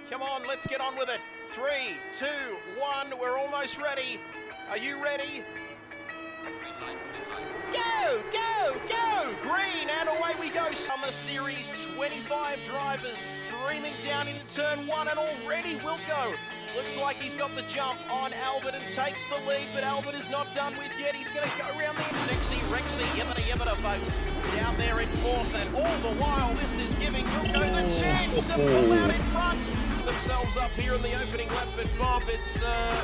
Come on, let's get on with it. 3, 2, 1, we're almost ready. Are you ready? Go, go, go! Green, and away we go. Summer Series 25 drivers streaming down into turn 1, and already Wilco looks like he's got the jump on Albert and takes the lead, but Albert is not done with yet. He's going to go around the Sexy Rexy, yibbida, folks, down there in 4th, and all the while this is giving Wilco the chance to pull out in front. Themselves up here in the opening lap, but Bob, it's,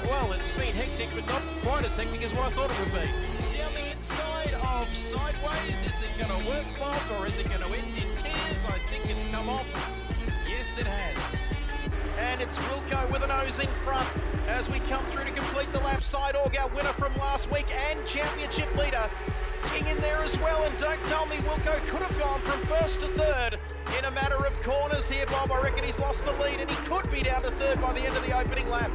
well, it's been hectic, but not quite as hectic as what I thought it would be. Down the inside of Sideways, is it going to work, Bob, or is it going to end in tears? I think it's come off. Yes, it has. And it's Wilco with a nose in front as we come through to complete the lap. Sideorg, our winner from last week and championship leader, King in there as well. And don't tell me Wilco could have gone from 1st to 3rd in a matter of corners here, Bob. I reckon he's lost the lead and he could be down to 3rd by the end of the opening lap.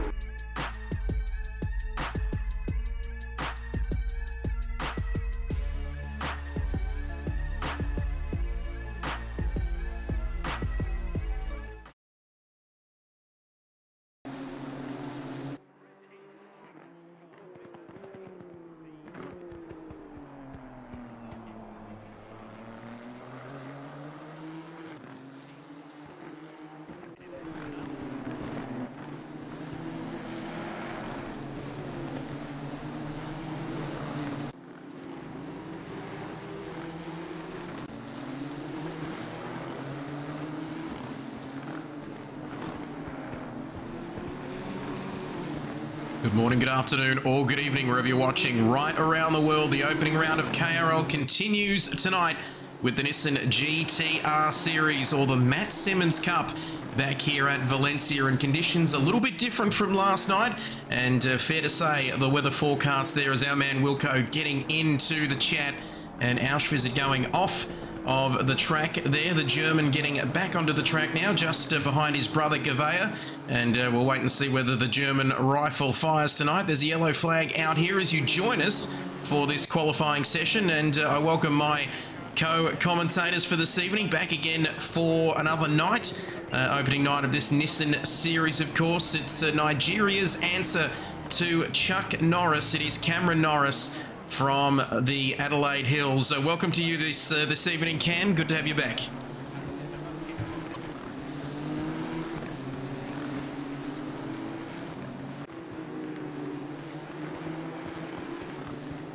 Good morning, good afternoon, or good evening, wherever you're watching right around the world. The opening round of KRL continues tonight with the Nissan GTR Series, or the Matt Simmons Cup, back here at Valencia, and conditions a little bit different from last night. And fair to say, the weather forecast there is our man Wilco getting into the chat, and Auschwitz going off of the track there. The German getting back onto the track now, just behind his brother Gavea, and we'll wait and see whether the German rifle fires tonight. There's a yellow flag out here as you join us for this qualifying session, and I welcome my co-commentators for this evening, back again for another night, opening night of this Nissan series. Of course, it's Nigeria's answer to Chuck Norris. It is Cameron Norris from the Adelaide Hills. Welcome to you this evening, Cam. Good to have you back.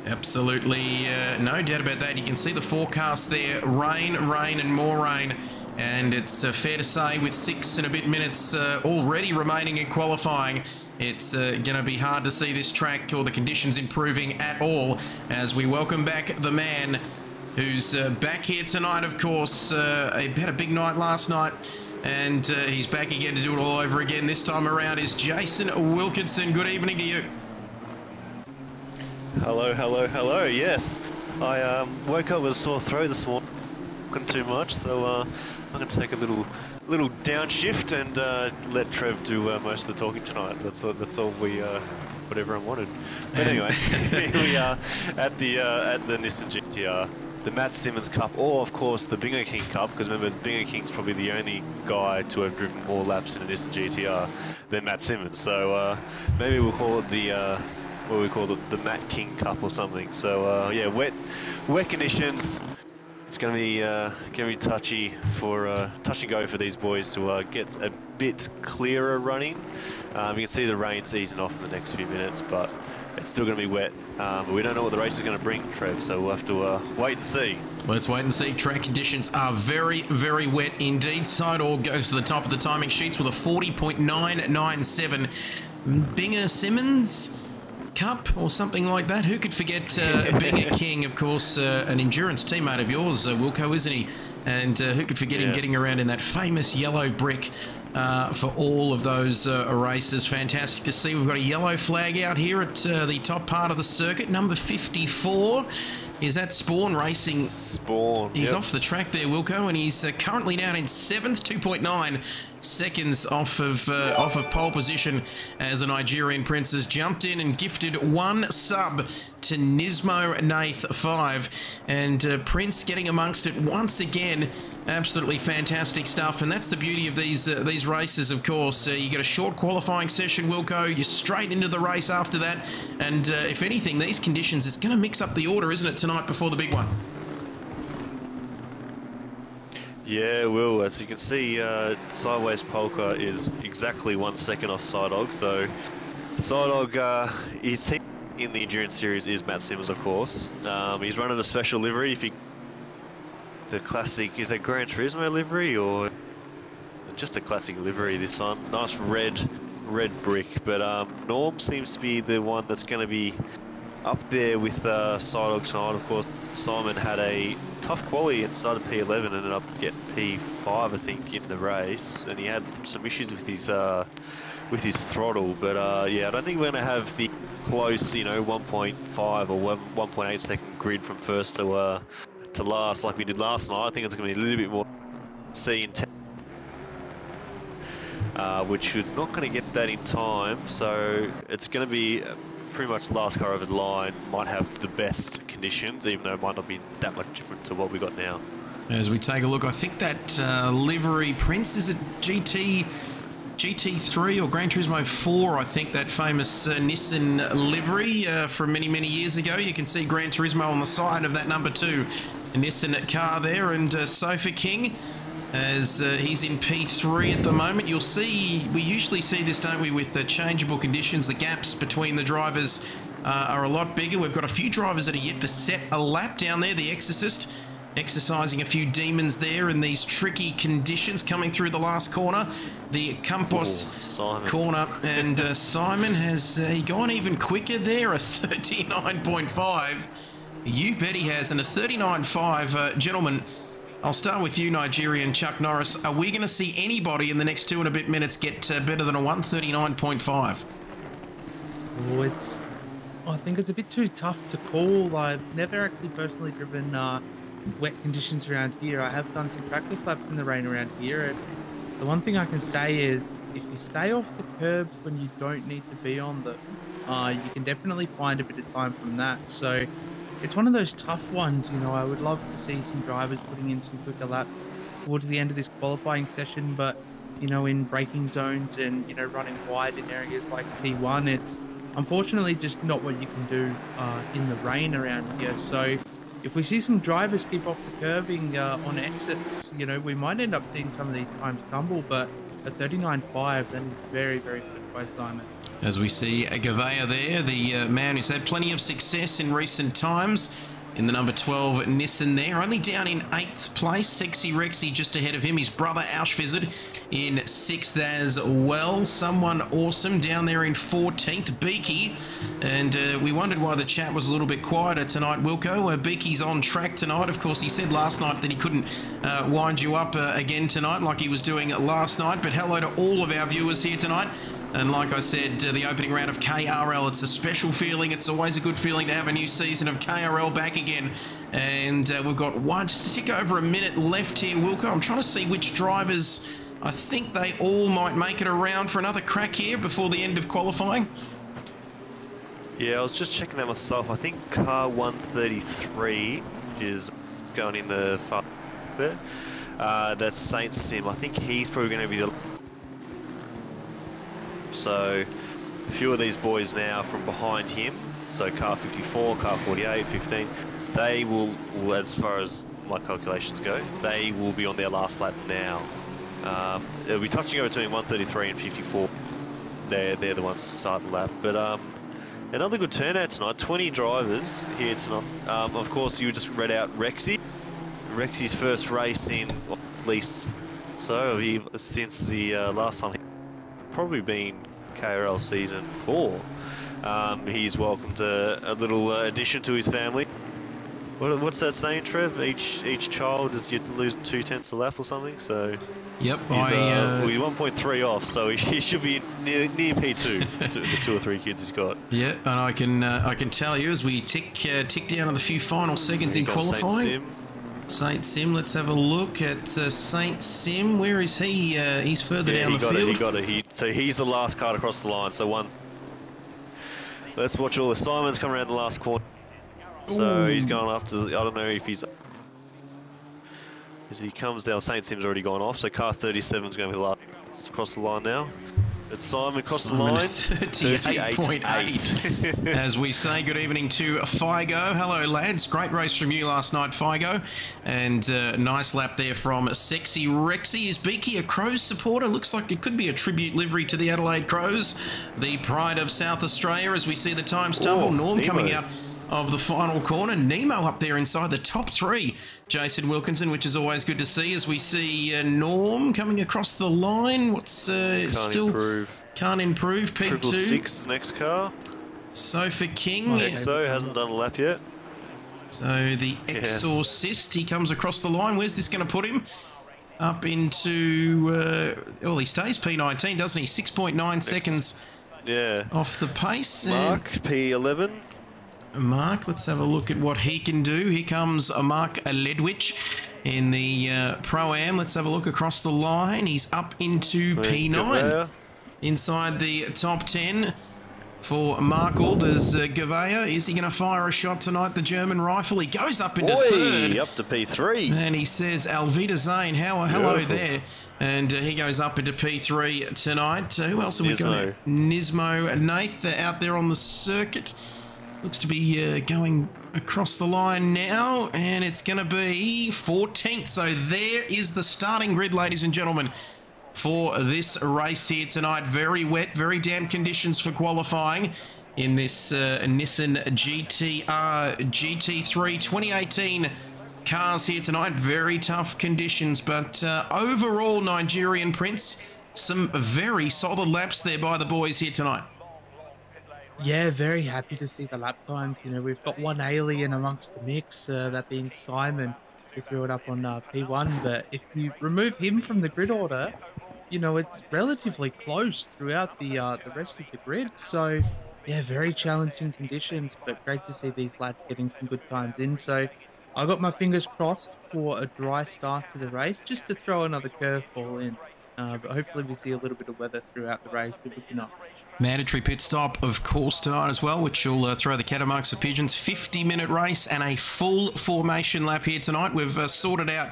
Absolutely no doubt about that. You can see the forecast there. Rain, rain and more rain. And it's fair to say, with 6 and a bit minutes already remaining in qualifying, it's going to be hard to see this track or the conditions improving at all, as we welcome back the man who's back here tonight. Of course, he had a big night last night, and he's back again to do it all over again. This time around is Jason Wilkinson. Good evening to you. Hello, hello, hello. Yes, I woke up with a sore throat this morning, too much, so I'm going to take a little downshift and let Trev do most of the talking tonight. That's all what everyone wanted. But anyway, here we are at the Nissan GTR, the Matt Simmons Cup, or of course the Bingo King Cup, because remember, the Bingo King's probably the only guy to have driven more laps in a Nissan GTR than Matt Simmons. So maybe we'll call it the what we call the Matt King Cup or something. So yeah, wet conditions. It's going to be touchy for touch and go for these boys to get a bit clearer running. You can see the rain's easing off in the next few minutes, but it's still going to be wet. But we don't know what the race is going to bring, Trev, so we'll have to wait and see. Let's wait and see. Track conditions are very, very wet indeed. Sideorg goes to the top of the timing sheets with a 40.997. Binger Simmons Cup or something like that. Who could forget being a king, of course, an endurance teammate of yours, Wilco, isn't he? And who could forget him getting around in that famous yellow brick for all of those races. Fantastic to see. We've got a yellow flag out here at the top part of the circuit, number 54. Is that Spawn Racing? Spawn. He's off the track there, Wilco, and he's currently down in 7th, 2.9 seconds off of pole position as the Nigerian Prince has jumped in and gifted 1 sub to Nismo Nath 5, and Prince getting amongst it once again. Absolutely fantastic stuff, and that's the beauty of these races, of course. You get a short qualifying session, Wilco, you're straight into the race after that, and if anything, these conditions, it's going to mix up the order, isn't it, tonight before the big one? Yeah, it will. As you can see, Sideways Polka is exactly 1 second off Sidog, so Sidog, his team in the Endurance Series is Matt Simmons, of course. He's running a special livery. If you the classic, is that Gran Turismo livery or just a classic livery this time? Nice red brick, but Norm seems to be the one that's going to be up there with Sidog tonight. Of course, Simon had a tough quali and started P11 and ended up getting P5, I think, in the race, and he had some issues with his throttle. But yeah, I don't think we're going to have the close, 1.5 or 1.8 second grid from first to last like we did last night. I think it's going to be a little bit more C in 10, which we're not going to get that in time. So it's going to be pretty much last car over the line might have the best conditions, even though it might not be that much different to what we got now. As we take a look, I think that livery, Prince, is it GT3 or Gran Turismo 4, I think, that famous Nissan livery from many years ago. You can see Gran Turismo on the side of that number 2 Nissan car there, and Sofa King, as he's in P3 at the moment. You'll see, we usually see this, don't we, with changeable conditions. The gaps between the drivers are a lot bigger. We've got a few drivers that are yet to set a lap down there. The Exorcist exercising a few demons there in these tricky conditions, coming through the last corner, the Campos corner, and Simon has he gone even quicker there, a 39.5. You bet he has, and a 39.5. Gentlemen, I'll start with you, Nigerian Chuck Norris. Are we going to see anybody in the next 2 and a bit minutes get better than a 139.5? Oh, I think it's a bit too tough to call. I've never actually personally driven wet conditions around here. I have done some practice laps in the rain around here, and the one thing I can say is if you stay off the curbs when you don't need to be on them, you can definitely find a bit of time from that. So it's one of those tough ones. I would love to see some drivers putting in some quicker laps towards the end of this qualifying session, but in braking zones and running wide in areas like T1, it's unfortunately just not what you can do in the rain around here. So if we see some drivers keep off the curbing on exits, we might end up seeing some of these times tumble, but a 39.5, that is very good by Simon. As we see Gavea there, the man who's had plenty of success in recent times, in the number 12 Nissan there, only down in 8th place. Sexy Rexy just ahead of him. His brother Auschwizard in 6th as well. Someone awesome down there in 14th, Beaky. And we wondered why the chat was a little bit quieter tonight, Wilco. Beaky's on track tonight. Of course, he said last night that he couldn't wind you up again tonight like he was doing last night. But hello to all of our viewers here tonight. And like I said, the opening round of KRL, it's a special feeling. It's always a good feeling to have a new season of KRL back again. And we've got just a tick over a minute left here, Wilco. I'm trying to see which drivers, I think they all might make it around for another crack here before the end of qualifying. Yeah, I was just checking that myself. I think car 133, which is going in the far there, that's Saint Sim. I think he's probably going to be the... So a few of these boys now from behind him, so car 54, car 48, 15, they will, as far as my calculations go, they will be on their last lap now. They'll be touching over between 133 and 54. They're the ones to start the lap. But another good turnout tonight, 20 drivers here tonight. Of course, you just read out Rexy. Rexy's first race in at least so since the last time. Probably been KRL season 4. He's welcomed a little addition to his family. What's that saying, Trev? Each child is you lose 2/10 a lap or something. So yep, he's 1.3 off, so he should be near P2 to the 2 or 3 kids he's got. Yeah, and I can tell you as we tick down to the few final seconds in qualifying. Saint Sim, let's have a look at Saint Sim. Where is he? He's further down the field. He got it. So he's the last card across the line. So one. Let's watch all the Simons come around the last corner. So he's going after. I don't know if he's. As he comes down, Saint Sim's already gone off. So car 37 is going to be the last across the line now. It's Simon across the line. 38.8. As we say good evening to Figo. Hello, lads. Great race from you last night, Figo. And nice lap there from Sexy Rexy. Is Beaky a Crows supporter? Looks like it could be a tribute livery to the Adelaide Crows, the pride of South Australia, as we see the times tumble. Norm Nemo coming out of the final corner. Nemo up there inside the top three. Jason Wilkinson, which is always good to see, as we see Norm coming across the line. What's Can't improve. P2. 666 next car. Sofa King. Exo hasn't done a lap yet. So the Exorcist, he comes across the line. Where's this going to put him? Up into, well, he stays P19, doesn't he? 6.9 seconds off the pace. Mark, P11. Mark, let's have a look at what he can do. Here comes Mark Ledwich in the Pro-Am. Let's have a look across the line. He's up into P9. Inside the top 10 for Markle. Does Gavea, is he going to fire a shot tonight, the German rifle? He goes up into third. Up to P3. And he says, Alvita Zane, hello there. And he goes up into P3 tonight. Who else have we got? Nismo Nath out there on the circuit. Looks to be going across the line now, and it's going to be 14th. So there is the starting grid, ladies and gentlemen, for this race here tonight. Very wet, very damp conditions for qualifying in this Nissan GTR GT3 2018 cars here tonight. Very tough conditions, but overall, Nigerian Prince, some very solid laps there by the boys here tonight. Yeah, very happy to see the lap times. You know, we've got one alien amongst the mix, that being Simon. We threw it up on P1, but if you remove him from the grid order, you know, it's relatively close throughout the rest of the grid. So, yeah, very challenging conditions, but great to see these lads getting some good times in. So, I got my fingers crossed for a dry start to the race, just to throw another curveball in. But hopefully we see a little bit of weather throughout the race, if we cannot. Mandatory pit stop, of course, tonight as well, which will throw the Catamarks of Pigeons. 50-minute race and a full formation lap here tonight. We've sorted out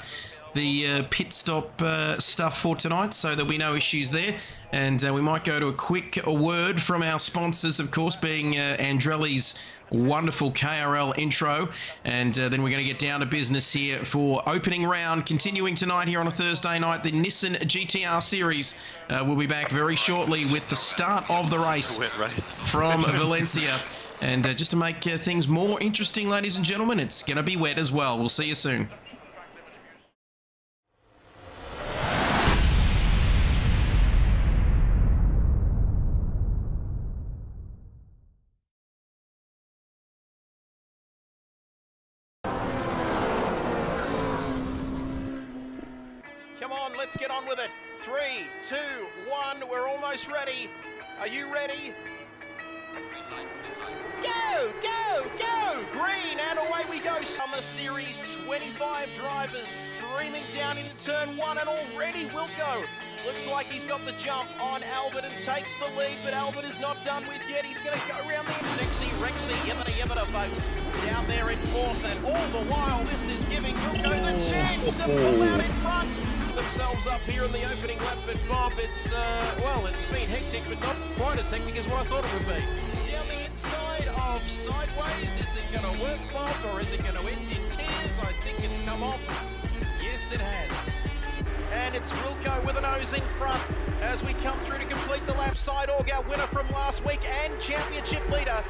the pit stop stuff for tonight, so there'll be no issues there. And we might go to a quick word from our sponsors, of course, being Andrelli's wonderful KRL intro, and then we're going to get down to business here for opening round, continuing tonight here on a Thursday night. The Nissan GTR series will be back very shortly with the start of the race from Valencia. And just to make things more interesting, ladies and gentlemen, it's going to be wet as well. We'll see you soon. Let's get on with it. 3, 2, 1. We're almost ready. Are you ready? Go, go, go! Green, and away we go. Summer Series 25 drivers streaming down into turn 1, and already Wilco looks like he's got the jump on Albert and takes the lead, but Albert is not done with yet. He's going to go around there. Sexy Rexy, yibbida, folks, down there in 4th, and all the while this is giving Wilco the chance to pull out in front. Themselves up here in the opening lap, but Bob, it's well, it's been hectic, but not quite as hectic as what I thought it would be. Down the inside of Sideways, is it going to work, Bob, or is it going to end in tears? I think it's come off. Yes, it has. And it's Wilco with a nose in front as we come through to complete the lap. Sideorg, our winner from last week and championship leader,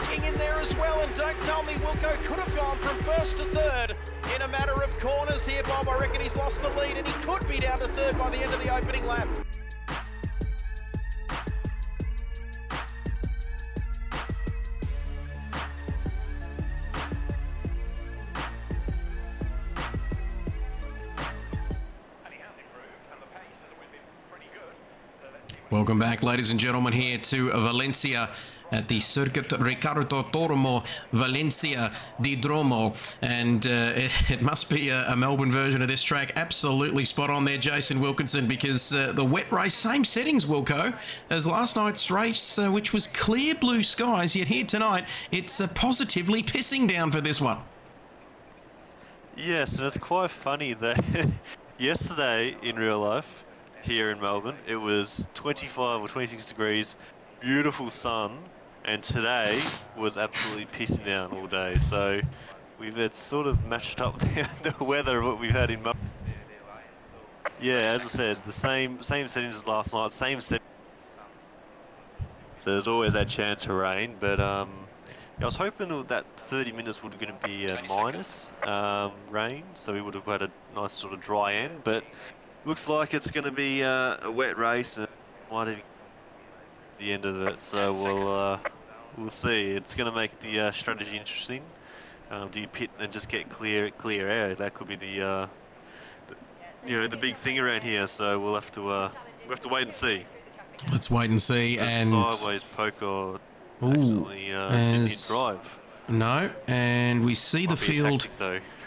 King in there as well. And don't tell me Wilco could have gone from 1st to 3rd in a matter of corners here, Bob. I reckon he's lost the lead, and he could be down to 3rd by the end of the opening lap. Welcome back, ladies and gentlemen, here to Valencia at the Circuit Ricardo Tormo Valencia di Dromo, and it must be a Melbourne version of this track. Absolutely spot on there, Jason Wilkinson, because the wet race, same settings, Wilco, as last night's race, which was clear blue skies, yet here tonight it's positively pissing down for this one. Yes, and it's quite funny that yesterday in real life here in Melbourne it was 25 or 26 degrees, beautiful sun, and today was absolutely pissing down all day. So it's sort of matched up the weather of what we've had in Melbourne. Yeah, as I said, the same settings as last night, same settings. So there's always that chance of rain, but I was hoping that 30 minutes would going to be a minus rain, so we would have had a nice sort of dry end, but looks like it's going to be a wet race and might have the end of it, so we'll see. It's going to make the strategy interesting. Do you pit and just get clear air? That could be the big thing around here, so we'll have to wait and see. Let's wait and see. And sideways poker actually didn't drive. No, and we see the field.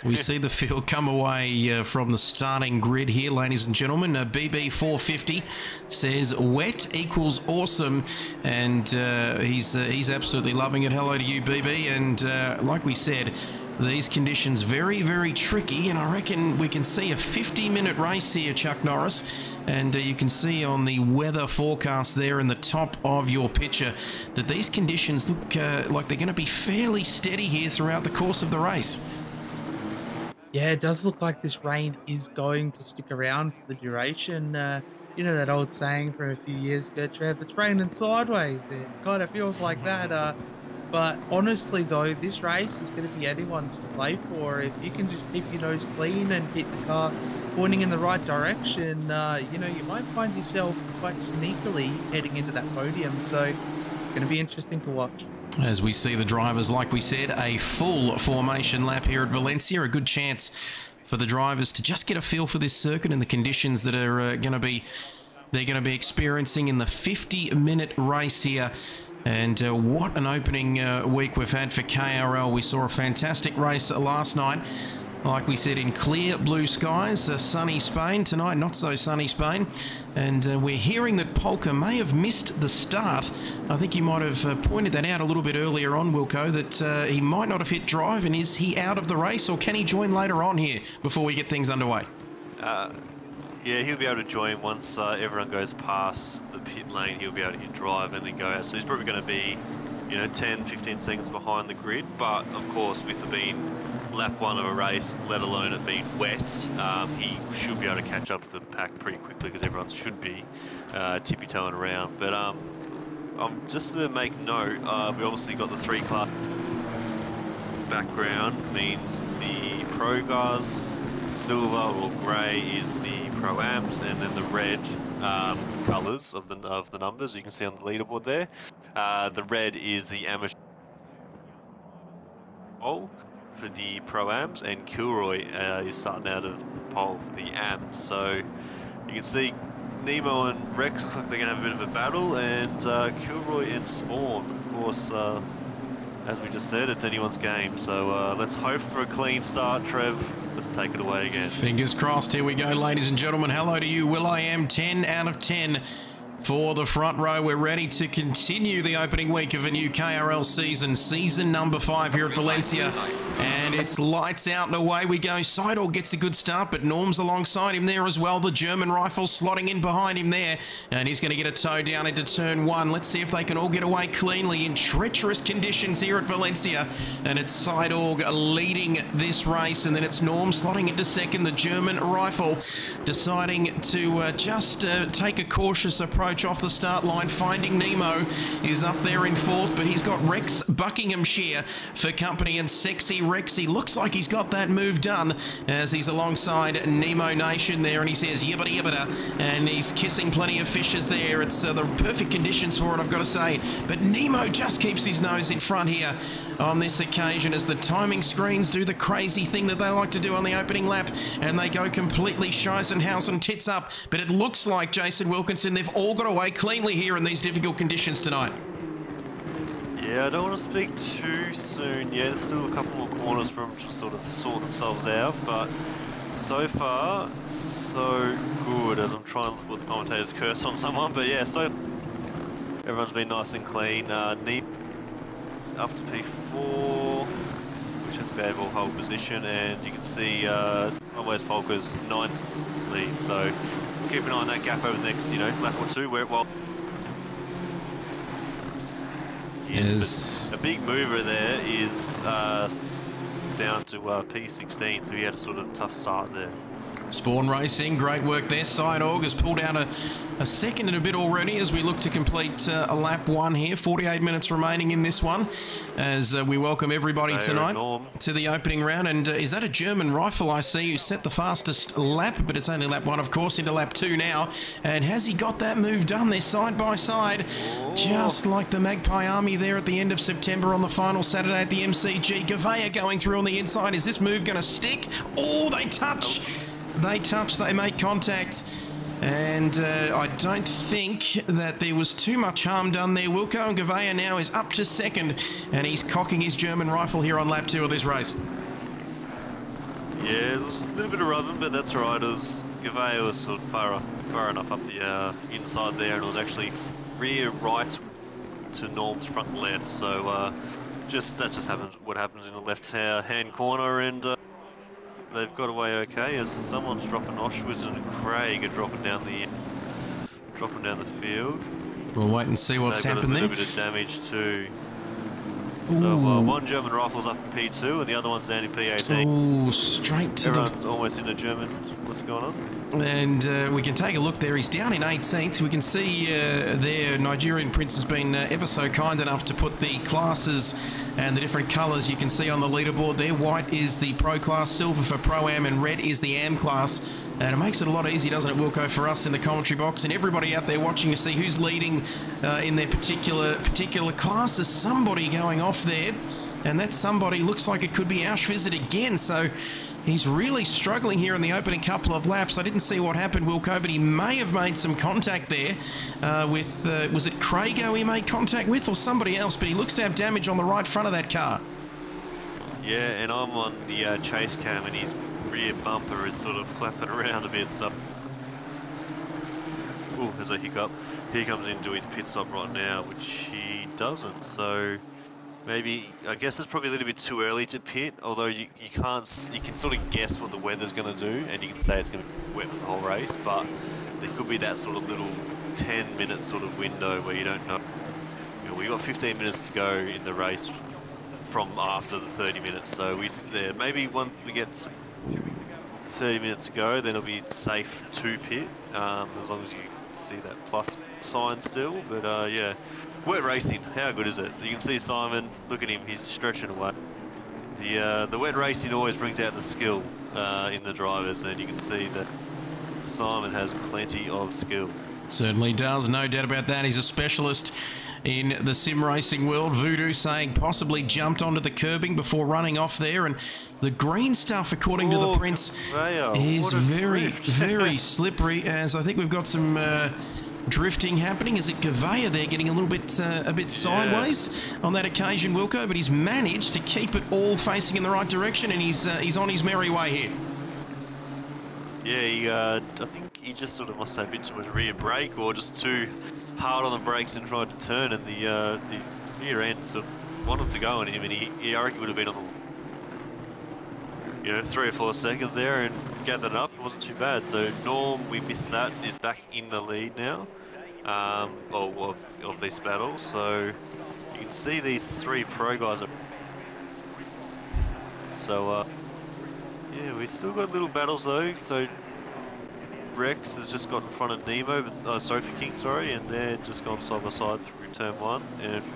We see the field come away from the starting grid here, ladies and gentlemen. BB450 says wet equals awesome, and he's absolutely loving it. Hello to you, BB. And like we said, these conditions very, very tricky, and I reckon we can see a 50-minute race here, Chuck Norris. And you can see on the weather forecast there in the top of your picture that these conditions look like they're going to be fairly steady here throughout the course of the race. Yeah, it does look like this rain is going to stick around for the duration. You know that old saying from a few years ago, Trev, it's raining sideways. It kind of feels like that. But honestly, though, this race is going to be anyone's to play for. If you can just keep your nose clean and keep the car pointing in the right direction, you might find yourself quite sneakily heading into that podium. So it's going to be interesting to watch. As we see the drivers, like we said, a full formation lap here at Valencia. A good chance for the drivers to just get a feel for this circuit and the conditions that are going to be experiencing in the 50-minute race here. And what an opening week we've had for KRL. We saw a fantastic race last night. Like we said, in clear blue skies, sunny Spain. Tonight, not so sunny Spain. And we're hearing that Polka may have missed the start. I think you might have pointed that out a little bit earlier on, Wilco, that he might not have hit drive. And is he out of the race, or can he join later on here before we get things underway? Yeah, he'll be able to join once everyone goes past the pit lane. He'll be able to hit drive and then go out. So he's probably going to be, 10, 15 seconds behind the grid. But of course, with it being lap one of a race, let alone it being wet, he should be able to catch up to the pack pretty quickly because everyone should be tippy-toeing around. But just to make note, we obviously got the 3-class background, means the pro cars. Silver or grey is the Pro-Ams, and then the red colours of the numbers you can see on the leaderboard there. The red is the amateur pole for the Pro-Ams, and Kilroy is starting out of pole for the Ams. So you can see Nemo and Rex looks like they're going to have a bit of a battle, and Kilroy and Spawn, of course, as we just said, it's anyone's game. So let's hope for a clean start, Trev. Let's take it away again. Fingers crossed. Here we go, ladies and gentlemen. Hello to you, Will.i.am. 10 out of 10 for the front row. We're ready to continue the opening week of a new KRL season number 5 here at Valencia. And it's lights out and away we go. Seidel gets a good start, but Norm's alongside him there as well. The German rifle slotting in behind him there. And he's going to get a toe down into turn 1. Let's see if they can all get away cleanly in treacherous conditions here at Valencia. And it's Seidel leading this race. And then it's Norm slotting into second. The German rifle deciding to just take a cautious approach off the start line. Finding Nemo is up there in 4th, but he's got Rex Buckinghamshire for company, and Sexy Rexy looks like he's got that move done as he's alongside Nemo Nation there, and he says yibbida yibbida, and he's kissing plenty of fishes there. It's the perfect conditions for it, I've got to say, but Nemo just keeps his nose in front here on this occasion as the timing screens do the crazy thing that they like to do on the opening lap, and they go completely Scheisenhausen tits up. But it looks like, Jason Wilkinson, they've all got away cleanly here in these difficult conditions tonight. Yeah, I don't want to speak too soon. Yeah, there's still a couple more corners for them to sort of sort themselves out, but so far, so good. As I'm trying to look what the commentators curse on someone, but yeah, so everyone's been nice and clean. Need up to P4, which I think they have all hold position, and you can see West Polka's 9 lead. So we'll keep an eye on that gap over the next, lap or two. Where a big mover there is down to P16, so he had a sort of tough start there. Spawn Racing, great work there. Sidehog has pulled out a second and a bit already as we look to complete a lap 1 here. 48 minutes remaining in this one as we welcome everybody tonight to the opening round. And is that a German rifle I see who set the fastest lap? But it's only lap 1, of course, into lap 2 now. And has he got that move done? They're side by side, just like the Magpie Army there at the end of September on the final Saturday at the MCG. Gavea going through on the inside. Is this move going to stick? Oh, they touch. They touch, they make contact, and I don't think that there was too much harm done there. Wilco and Gavea now is up to second, and he's cocking his German rifle here on lap 2 of this race. Yeah, there's a little bit of rubbing, but that's right. Gavea was sort of far enough up the inside there, and it was actually rear right to Norm's front left. So that's just what happens in the left hand corner, and they've got away okay as someone's dropping. Oshwitz and Craig are dropping down the field. We'll wait and see what's happened there. They've got a little bit of damage too. So one German rifle's up in P2 and the other one's down in P18. Oh, straight to Everyone's almost in a German. What's going on? And we can take a look there. He's down in 18th. We can see there Nigerian Prince has been ever so kind enough to put the classes and the different colours you can see on the leaderboard there. White is the Pro class, silver for Pro-Am, and red is the Am class. And it makes it a lot easier, doesn't it, Wilco, for us in the commentary box and everybody out there watching to see who's leading in their particular class. There's somebody going off there, and that somebody looks like it could be Auschwitz again. So he's really struggling here in the opening couple of laps. I didn't see what happened, Wilco, but he may have made some contact there with, was it Crago he made contact with or somebody else? But he looks to have damage on the right front of that car. Yeah, and I'm on the chase cam, and his rear bumper is sort of flapping around a bit, so... Ooh, there's a hiccup. He comes into his pit stop right now, which he doesn't, so... Maybe, I guess it's probably a little bit too early to pit, although you can sort of guess what the weather's going to do, and you can say it's going to be wet for the whole race, but there could be that sort of little 10-minute sort of window where you don't know. We've got 15 minutes to go in the race from after the 30 minutes, so maybe once we get 30 minutes to go, then it'll be safe to pit, as long as you see that plus sign still. But yeah, wet racing, how good is it? You can see Simon, look at him, he's stretching away. The wet racing always brings out the skill in the drivers, and you can see that Simon has plenty of skill. Certainly does, no doubt about that. He's a specialist in the sim racing world. Voodoo saying possibly jumped onto the curbing before running off there, and the green stuff, according to the Prince, is very slippery, as I think we've got some drifting happening. Is it Gavea there getting a little bit sideways on that occasion, Wilco? But he's managed to keep it all facing in the right direction, and he's on his merry way here. Yeah, I think he just sort of must have a bit too much rear brake, or just too hard on the brakes and tried to turn, and the rear end sort of wanted to go on him, and he I reckon would have been on the 3 or 4 seconds there and gathered it up. It wasn't too bad. So Norm, we missed that, is back in the lead now of these battles. So you can see these 3 pro guys are. So yeah, we've still got little battles though. So Rex has just got in front of Nemo, Sophie King, sorry, and they're just gone side by side through turn 1,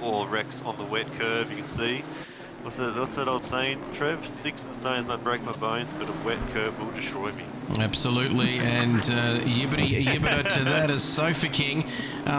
or Rex on the wet curve, you can see. What's that old saying, Trev? 6 and stones might break my bones, but a wet curb will destroy me. Absolutely, and yibbity to that as Sofa King.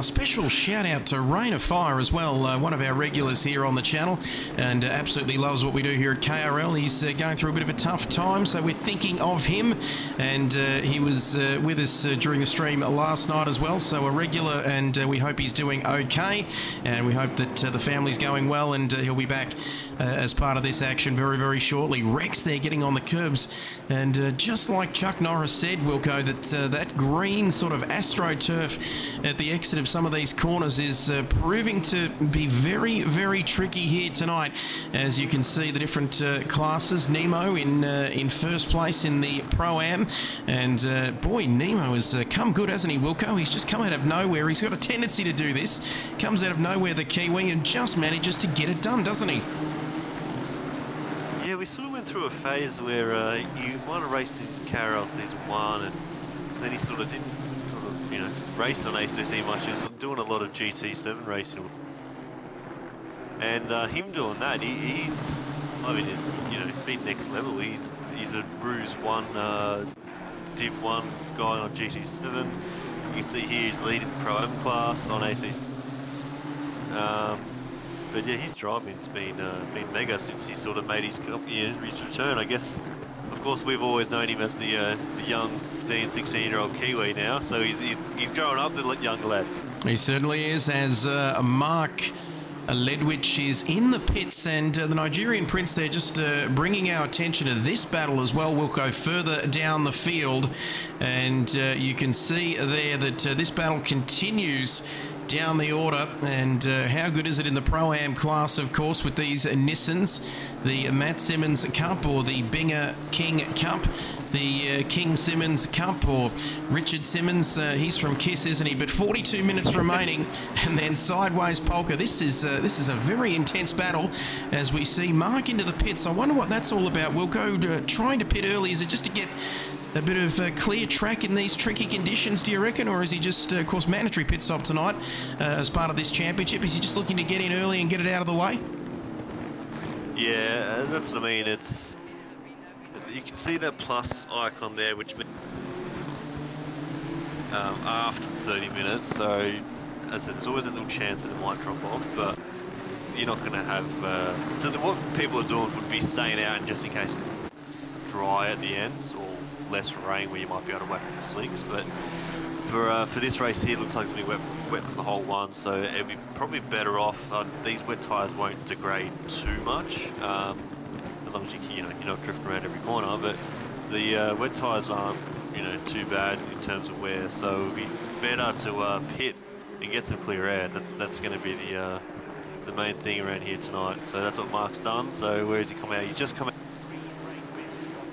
Special shout out to Rain of Fire as well, one of our regulars here on the channel, and absolutely loves what we do here at KRL. He's going through a bit of a tough time, so we're thinking of him, and he was with us during the stream last night as well, so a regular, and we hope he's doing okay, and we hope that the family's going well, and he'll be back as part of this action very, very shortly. Rex there getting on the curbs, and just like Chuck Norris said, Wilco, that that green sort of AstroTurf at the exit of some of these corners is proving to be very, very tricky here tonight. As you can see, the different classes. Nemo in first place in the Pro-Am, and boy, Nemo has come good, hasn't he, Wilco? He's just come out of nowhere. He's got a tendency to do this. Comes out of nowhere, the Kiwi, and just manages to get it done, doesn't he? Yeah, we sort of went through a phase where you might have raced in KRL Season 1, and then he sort of didn't race on ACC much. He was doing a lot of GT7 racing. And him doing that, he's been next level. He's a Ruse 1, Div 1 guy on GT7. You can see here he's leading the Pro-Am class on ACC. But yeah, his driving's been mega since he sort of made his return. I guess, of course, we've always known him as the young 15, 16-year-old Kiwi now. So he's growing up, the young lad. He certainly is. As Mark Ledwich is in the pits, and the Nigerian Prince there just bringing our attention to this battle as well. We'll go further down the field, and you can see there that this battle continues down the order. And how good is it in the Pro-Am class, of course, with these Nissans, the Matt Simmons Cup, or the Binger King Cup, the King Simmons Cup, or Richard Simmons, he's from KISS, isn't he? But 42 minutes remaining, and then Sideways Polka. This is a very intense battle as we see Mark into the pits. I wonder what that's all about. We'll go trying to pit early. Is it just to get a bit of clear track in these tricky conditions, do you reckon? Or is he just, of course, mandatory pit stop tonight as part of this championship? Is he just looking to get in early and get it out of the way? Yeah, that's what I mean. It's, you can see that plus icon there, which means after 30 minutes. So, as I said, there's always a little chance that it might drop off, but you're not going to have... so what people are doing would be staying out, and just in case dry at the end, or less rain where you might be able to whack the slicks. But for this race here, it looks like it's going to be wet for the whole one, so it'd be probably better off. These wet tyres won't degrade too much, as long as you're not drifting around every corner. But the wet tyres aren't too bad in terms of wear, so it'd be better to pit and get some clear air. That's going to be the main thing around here tonight. So that's what Mark's done. So where has he come out? He's just come out.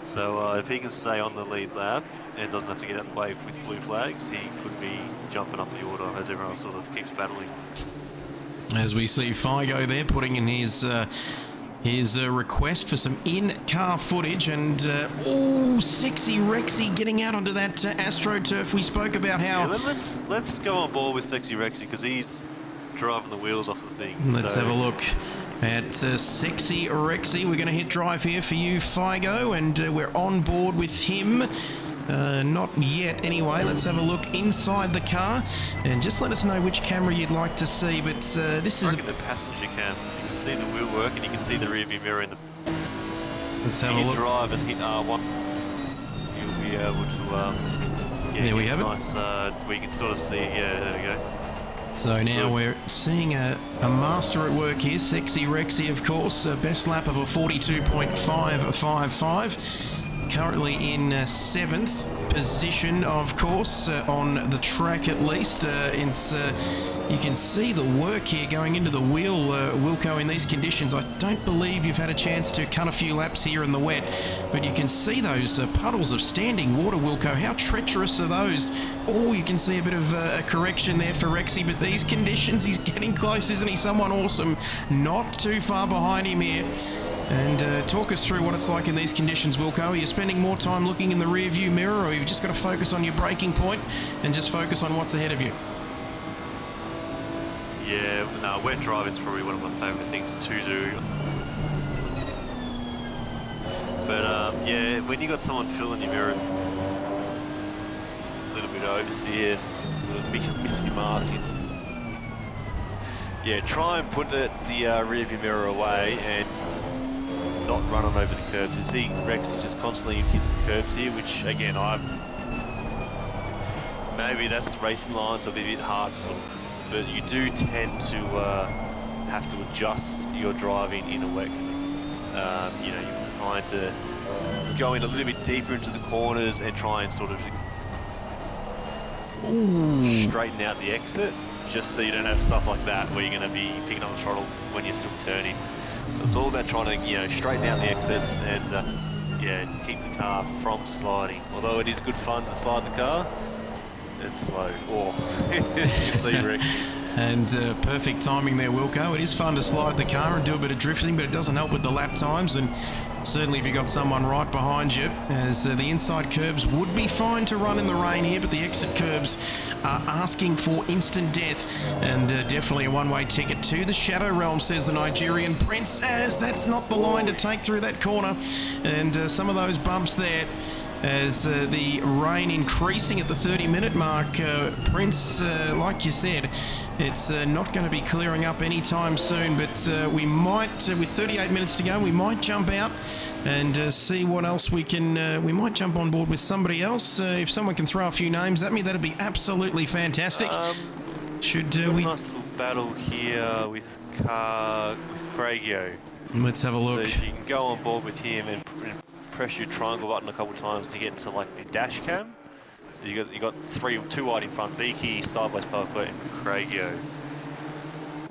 So if he can stay on the lead lap and doesn't have to get out of the way with blue flags, he could be jumping up the order as everyone else sort of keeps battling. As we see Figo there putting in his request for some in-car footage, and oh, sexy Rexy getting out onto that AstroTurf. We spoke about how... Yeah, let's go on board with sexy Rexy, because he's driving the wheels off the thing. Let's have a look at sexy Rexy. We're going to hit drive here for you, Figo, and we're on board with him. Not yet anyway. Let's have a look inside the car and just let us know which camera you'd like to see. But this is the passenger cam. You can see the wheel work and you can see the rear view mirror in the... Let's have a look. Drive and hit R1. You'll be able to there we have it. Nice, we can sort of see, yeah, there we go. So now we're seeing a master at work here, Sexy Rexy, of course. Best lap of a 42.555. Currently in 7th position, of course, on the track at least. You can see the work here going into the wheel, Wilco, in these conditions. I don't believe you've had a chance to cut a few laps here in the wet, but you can see those puddles of standing water, Wilco. How treacherous are those? Oh, you can see a bit of a correction there for Rexy, but these conditions, he's getting close, isn't he? Someone awesome, not too far behind him here. And talk us through what it's like in these conditions, Wilco. Are you spending more time looking in the rear view mirror, or you've just got to focus on your braking point and just focus on what's ahead of you? Yeah, no, wet driving's probably one of my favourite things to do. But yeah, when you got someone filling your mirror, a little bit oversteered, missing your mark. Yeah, try and put the rear view mirror away and not run on over the curbs. You see Rex just constantly hitting the curbs here, which again, maybe that's the racing line, so it'll be a bit hard to sort of, but you do tend to have to adjust your driving in a wet condition. You know, you're trying to go in a little bit deeper into the corners and try and sort of straighten out the exit, just so you don't have stuff like that where you're going to be picking up the throttle when you're still turning. So it's all about trying to, you know, straighten out the exits and yeah, keep the car from sliding. Although it is good fun to slide the car, it's slow. Oh, you can see Rex. And perfect timing there, Wilco. It is fun to slide the car and do a bit of drifting, but it doesn't help with the lap times. And certainly if you've got someone right behind you, as the inside curbs would be fine to run in the rain here, but the exit curbs are asking for instant death. And definitely a one-way ticket to the Shadow Realm, says the Nigerian Prince, as that's not the line to take through that corner. And some of those bumps there, as the rain increasing at the 30-minute mark. Prince, like you said, it's not going to be clearing up anytime soon, but we might, with 38 minutes to go, we might jump out and see what else we can, we might jump on board with somebody else. If someone can throw a few names at me, that'd be absolutely fantastic. Should we... Nice little battle here with Craigio. Let's have a look. So if you can go on board with him and press your triangle button a couple times to get into like the dash cam. You got two wide in front, Beaky, sideways Parkway, and Craigio.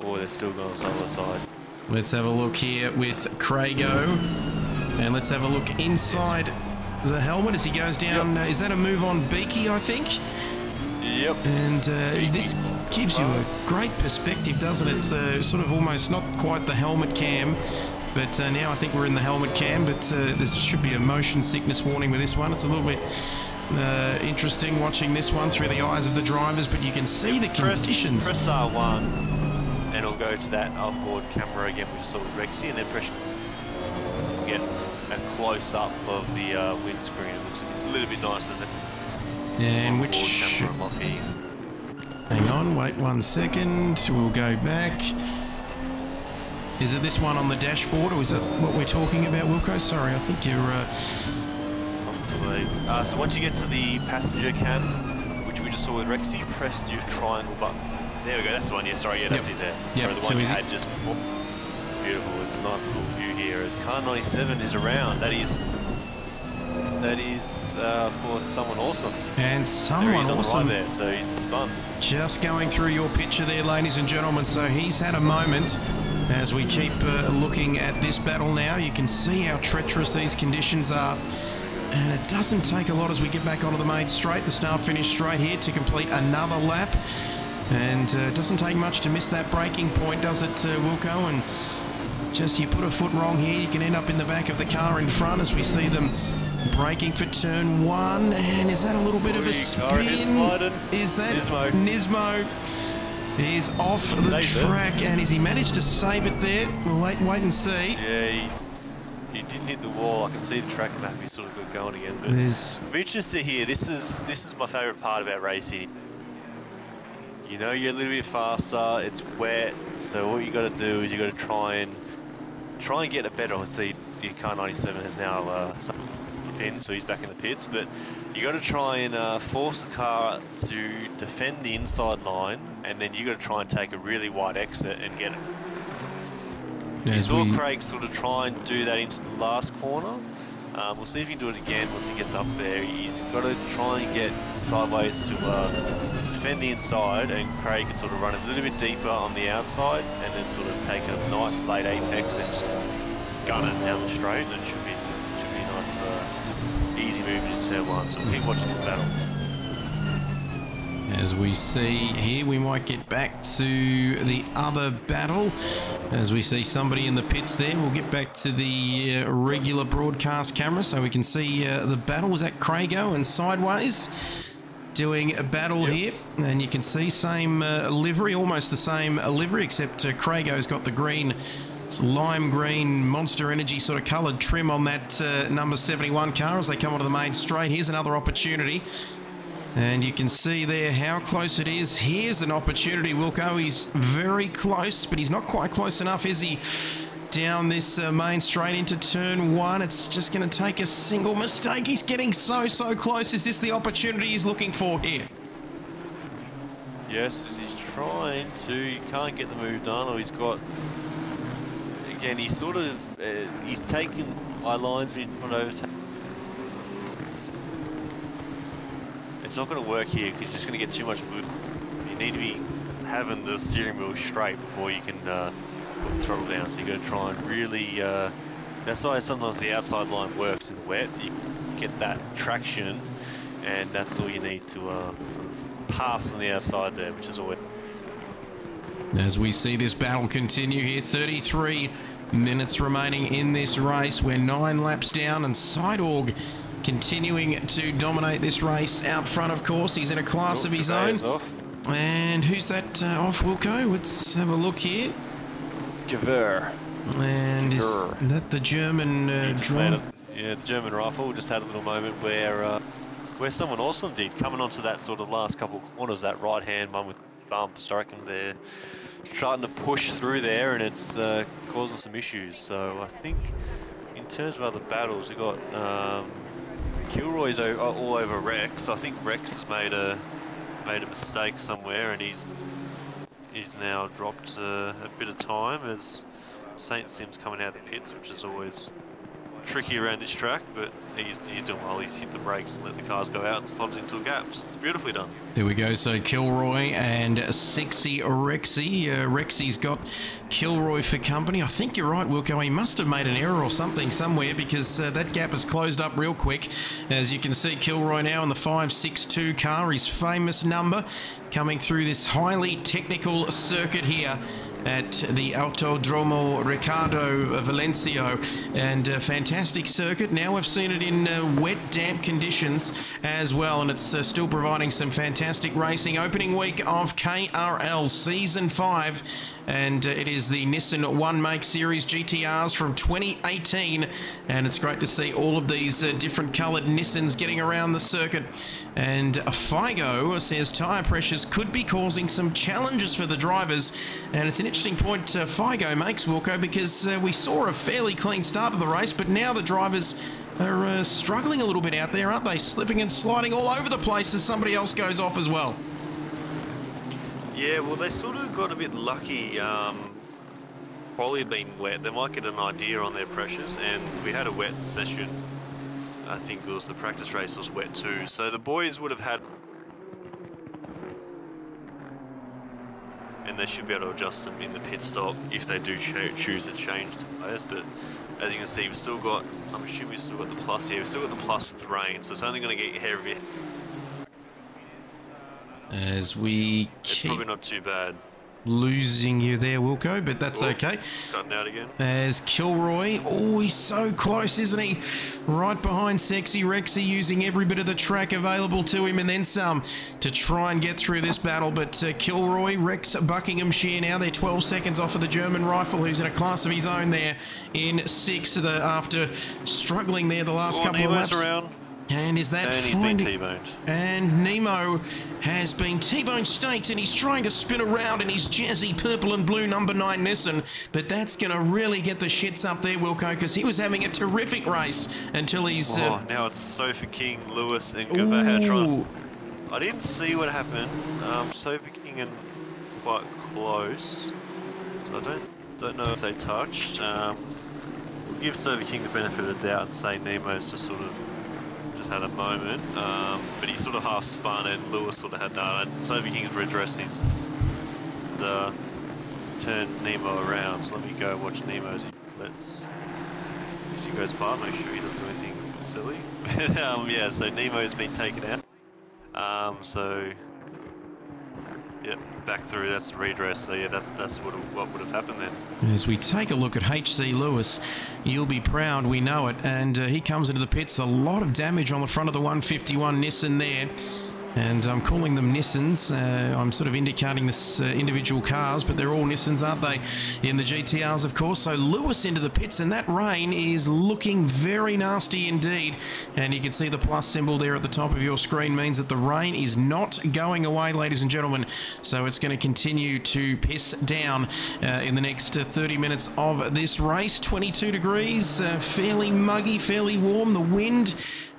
Oh, they're still going side by side. Let's have a look here with Craigio, and let's have a look inside the helmet as he goes down. Yep. Is that a move on Beaky, I think? Yep. And this gives you a great perspective, doesn't it? Sort of almost not quite the helmet cam, but now I think we're in the helmet cam, but this should be a motion sickness warning with this one. It's a little bit interesting watching this one through the eyes of the drivers, but you can see the conditions. Press R1 and it'll go to that onboard camera again, which is sort of Rexy, and then press get a close-up of the windscreen. It looks a little bit nicer than and which camera unlocking. Hang on, wait 1 second. We'll go back. Is it this one on the dashboard, or is that what we're talking about, Wilco? Sorry, I think you're... so once you get to the passenger cam, which we just saw with Rexy, press your triangle button. There we go, that's the one, yeah, sorry, yeah, that's it there. Yep. Sorry, the one you had just before. Beautiful, it's a nice little view here as car 97 is around. That is, of course, someone awesome. And someone he's on awesome. The right there, so he's spun. Just going through your picture there, ladies and gentlemen, so he's had a moment. As we keep looking at this battle now, you can see how treacherous these conditions are. And it doesn't take a lot as we get back onto the main straight, the start-finish straight here, to complete another lap. And it doesn't take much to miss that braking point, does it, Wilco? And just you put a foot wrong here, you can end up in the back of the car in front as we see them braking for turn 1. And is that a little bit of a spin? Is that Nismo? He's off the track, and has he managed to save it there? We'll wait and see. Yeah, he didn't hit the wall. I can see the track map. He sort of got going again. But I'm interested to hear. This is my favourite part about racing. You know, you're a little bit faster. It's wet, so what you got to do is you got to try and get it better. See, your car 97 has now pin, so he's back in the pits. But you got to try and force the car to defend the inside line, and then you got to try and take a really wide exit and get it. You saw Craig sort of try and do that into the last corner. We'll see if he can do it again once he gets up there. He's got to try and get sideways to defend the inside, and Craig can sort of run a little bit deeper on the outside, and then sort of take a nice late apex and just gun it down the straight, and it should be a nice easy move into turn 1. So we'll keep watching this battle. As we see here, we might get back to the other battle. As we see somebody in the pits there, we'll get back to the regular broadcast camera so we can see the battle. Was that Craigio and Sideways doing a battle here? And you can see same livery, almost the same livery, except Craigio's got the green It's lime green Monster Energy sort of coloured trim on that number 71 car as they come onto the main straight. Here's another opportunity. And you can see there how close it is. Here's an opportunity, Wilco. He's very close, but he's not quite close enough, is he? Down this main straight into turn 1. It's just going to take a single mistake. He's getting so close. Is this the opportunity he's looking for here? Yes, as he's trying to. He can't get the move done, or he's got... Again, he's sort of... he's taking eye lines when he's trying to overtake. It's not going to work here because he's just going to get too much movement. You need to be having the steering wheel straight before you can put the throttle down. So you got to try and really. That's why sometimes the outside line works in the wet. You get that traction, and that's all you need to sort of pass on the outside there, which is always. As we see this battle continue here, 33 minutes remaining in this race. We're 9 laps down, and Sidorg continuing to dominate this race out front, of course. He's in a class of his own. And who's that off, Wilco? Let's have a look here. GTR. And is that the German drum? Yeah, the German rifle just had a little moment where someone awesome did, coming onto that sort of last couple of corners, that right-hand one with bumps. I reckon they're starting to push through there, and it's causing some issues. So I think in terms of other battles, we got Kilroy's all over Rex. I think Rex has made a mistake somewhere, and he's now dropped a bit of time as Saint Sim's coming out of the pits, which is always tricky around this track, but he's doing well. He's hit the brakes and let the cars go out and slots into a gap. So it's beautifully done. There we go. So Kilroy and Sexy Rexy. Rexy's got Kilroy for company. I think you're right, Wilco. He must have made an error or something somewhere, because that gap has closed up real quick. As you can see, Kilroy now in the 562 car, his famous number, coming through this highly technical circuit here at the Autodromo Ricardo Valencia, and a fantastic circuit. Now we've seen it in wet, damp conditions as well, and it's still providing some fantastic racing. Opening week of KRL Season 5, and it is the Nissan One Make Series GTRs from 2018, and it's great to see all of these different coloured Nissans getting around the circuit. And FIGO says tyre pressures could be causing some challenges for the drivers, and it's an interesting point FIGO makes, Wilco, because we saw a fairly clean start of the race, but now the drivers are struggling a little bit out there, aren't they? Slipping and sliding all over the place as somebody else goes off as well. Yeah, well, they sort of got a bit lucky. Probably been wet. They might get an idea on their pressures, and we had a wet session. I think it was the practice race was wet too. So the boys would have had, and they should be able to adjust them in the pit stop if they do choose to change tyres. But as you can see, we've still got, I'm assuming we've still got the plus here. We've still got the plus with rain, so it's only going to get heavier. As we keep probably not too bad. Losing you there, Wilco, but that's okay. Cutting out again. As Kilroy, oh, he's so close, isn't he? Right behind Sexy Rexy, using every bit of the track available to him and then some to try and get through this battle. But Kilroy, Rex Buckinghamshire now, they're 12 seconds off of the German rifle, who's in a class of his own there in 6th after struggling there the last couple of laps. Around. And is that and he's been T-boned. And Nemo has been T-boned staked, and he's trying to spin around in his jazzy purple and blue number 9 Nissan, but that's going to really get the shits up there, Wilco, because he was having a terrific race until he's... now it's Sofa King, Lewis and Gavatron. I didn't see what happened. Sofa King and quite close, so I don't know if they touched. We'll give Sofa King the benefit of the doubt and say Nemo's just sort of had a moment, but he sort of half spun, and Lewis sort of had done it. Sofa King's redressing and turned Nemo around. So let me go watch Nemo's. As he goes by, make sure he doesn't do anything silly. But yeah, so Nemo's been taken out. So yep, back through. That's the redress. So yeah, that's what would have happened then. As we take a look at HC Lewis, you'll be proud, we know it, and he comes into the pits, a lot of damage on the front of the 151 Nissan there. And I'm calling them Nissans. I'm sort of indicating this individual cars, but they're all Nissans, aren't they? In the GTRs, of course. So Lewis into the pits, and that rain is looking very nasty indeed. And you can see the plus symbol there at the top of your screen means that the rain is not going away, ladies and gentlemen. So it's going to continue to piss down in the next 30 minutes of this race. 22 degrees, fairly muggy, fairly warm. The wind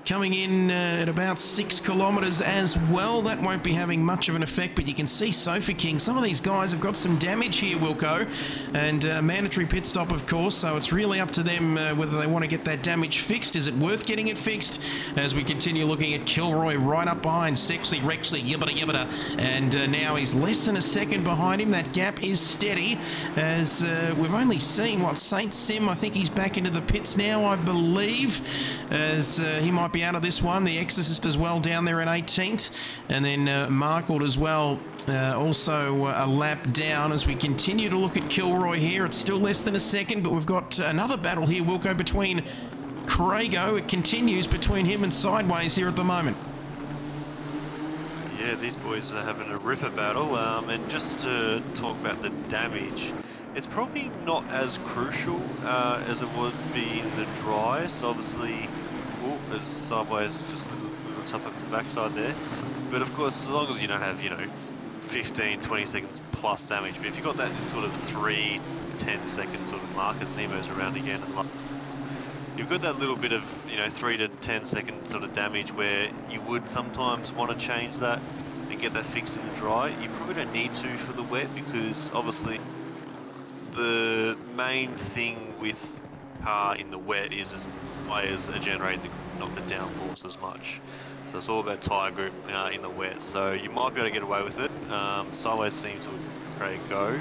coming in at about 6 kilometres as well. That won't be having much of an effect, but you can see Sofa King. Some of these guys have got some damage here, Wilco, and mandatory pit stop, of course, so it's really up to them whether they want to get that damage fixed. Is it worth getting it fixed? As we continue looking at Kilroy right up behind Sexy Rexley, yibbita, and now he's less than a second behind him. That gap is steady, as we've only seen, what, Saint Sim, I think he's back into the pits now, I believe, as he might be out of this one. The Exorcist as well down there in 18th, and then Markle as well, also a lap down. As we continue to look at Kilroy here, it's still less than a second, but we've got another battle here, Wilco, between Crago. It continues between him and Sideways here at the moment. Yeah, these boys are having a ripper battle, and just to talk about the damage, it's probably not as crucial as it would be in the dry. So obviously, there's Sideways just a little tap up the backside there. But of course, as long as you don't have, 15, 20 seconds plus damage, but if you've got that sort of 3, 10 second sort of mark as Nemo's around again, and you've got that little bit of, 3 to 10 second sort of damage where you would sometimes want to change that and get that fixed in the dry. You probably don't need to for the wet, because obviously the main thing with car in the wet is players are generating not the downforce as much, so it's all about tyre grip in the wet. So you might be able to get away with it. Sideways seems to Craig go.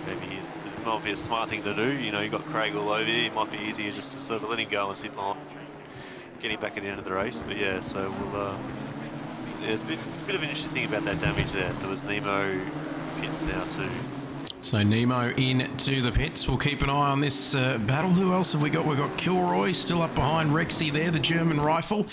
Maybe it might be a smart thing to do. You got Craig all over you. It might be easier just to sort of let him go and sit behind, get him back at the end of the race. But yeah, so we'll. There's a bit of an interesting thing about that damage there. So as Nemo pits now too. So Nemo into the pits. We'll keep an eye on this battle. Who else have we got? We've got Kilroy still up behind Rexy there, the German rifle,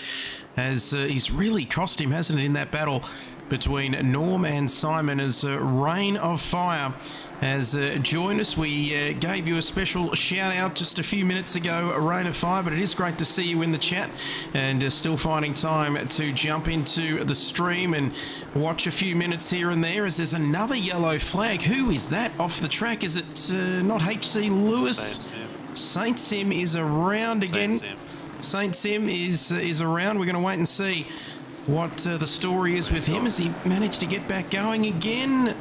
as he's really cost him, hasn't it, in that battle between Norm and Simon, as Rain of Fire has joined us. We gave you a special shout out just a few minutes ago, Rain of Fire, but it is great to see you in the chat and still finding time to jump into the stream and watch a few minutes here and there, as there's another yellow flag. Who is that off the track? Is it not HC Lewis? Saint Sim is around again. Saint Sim is around. We're going to wait and see what the story is with him. Has he managed to get back going again?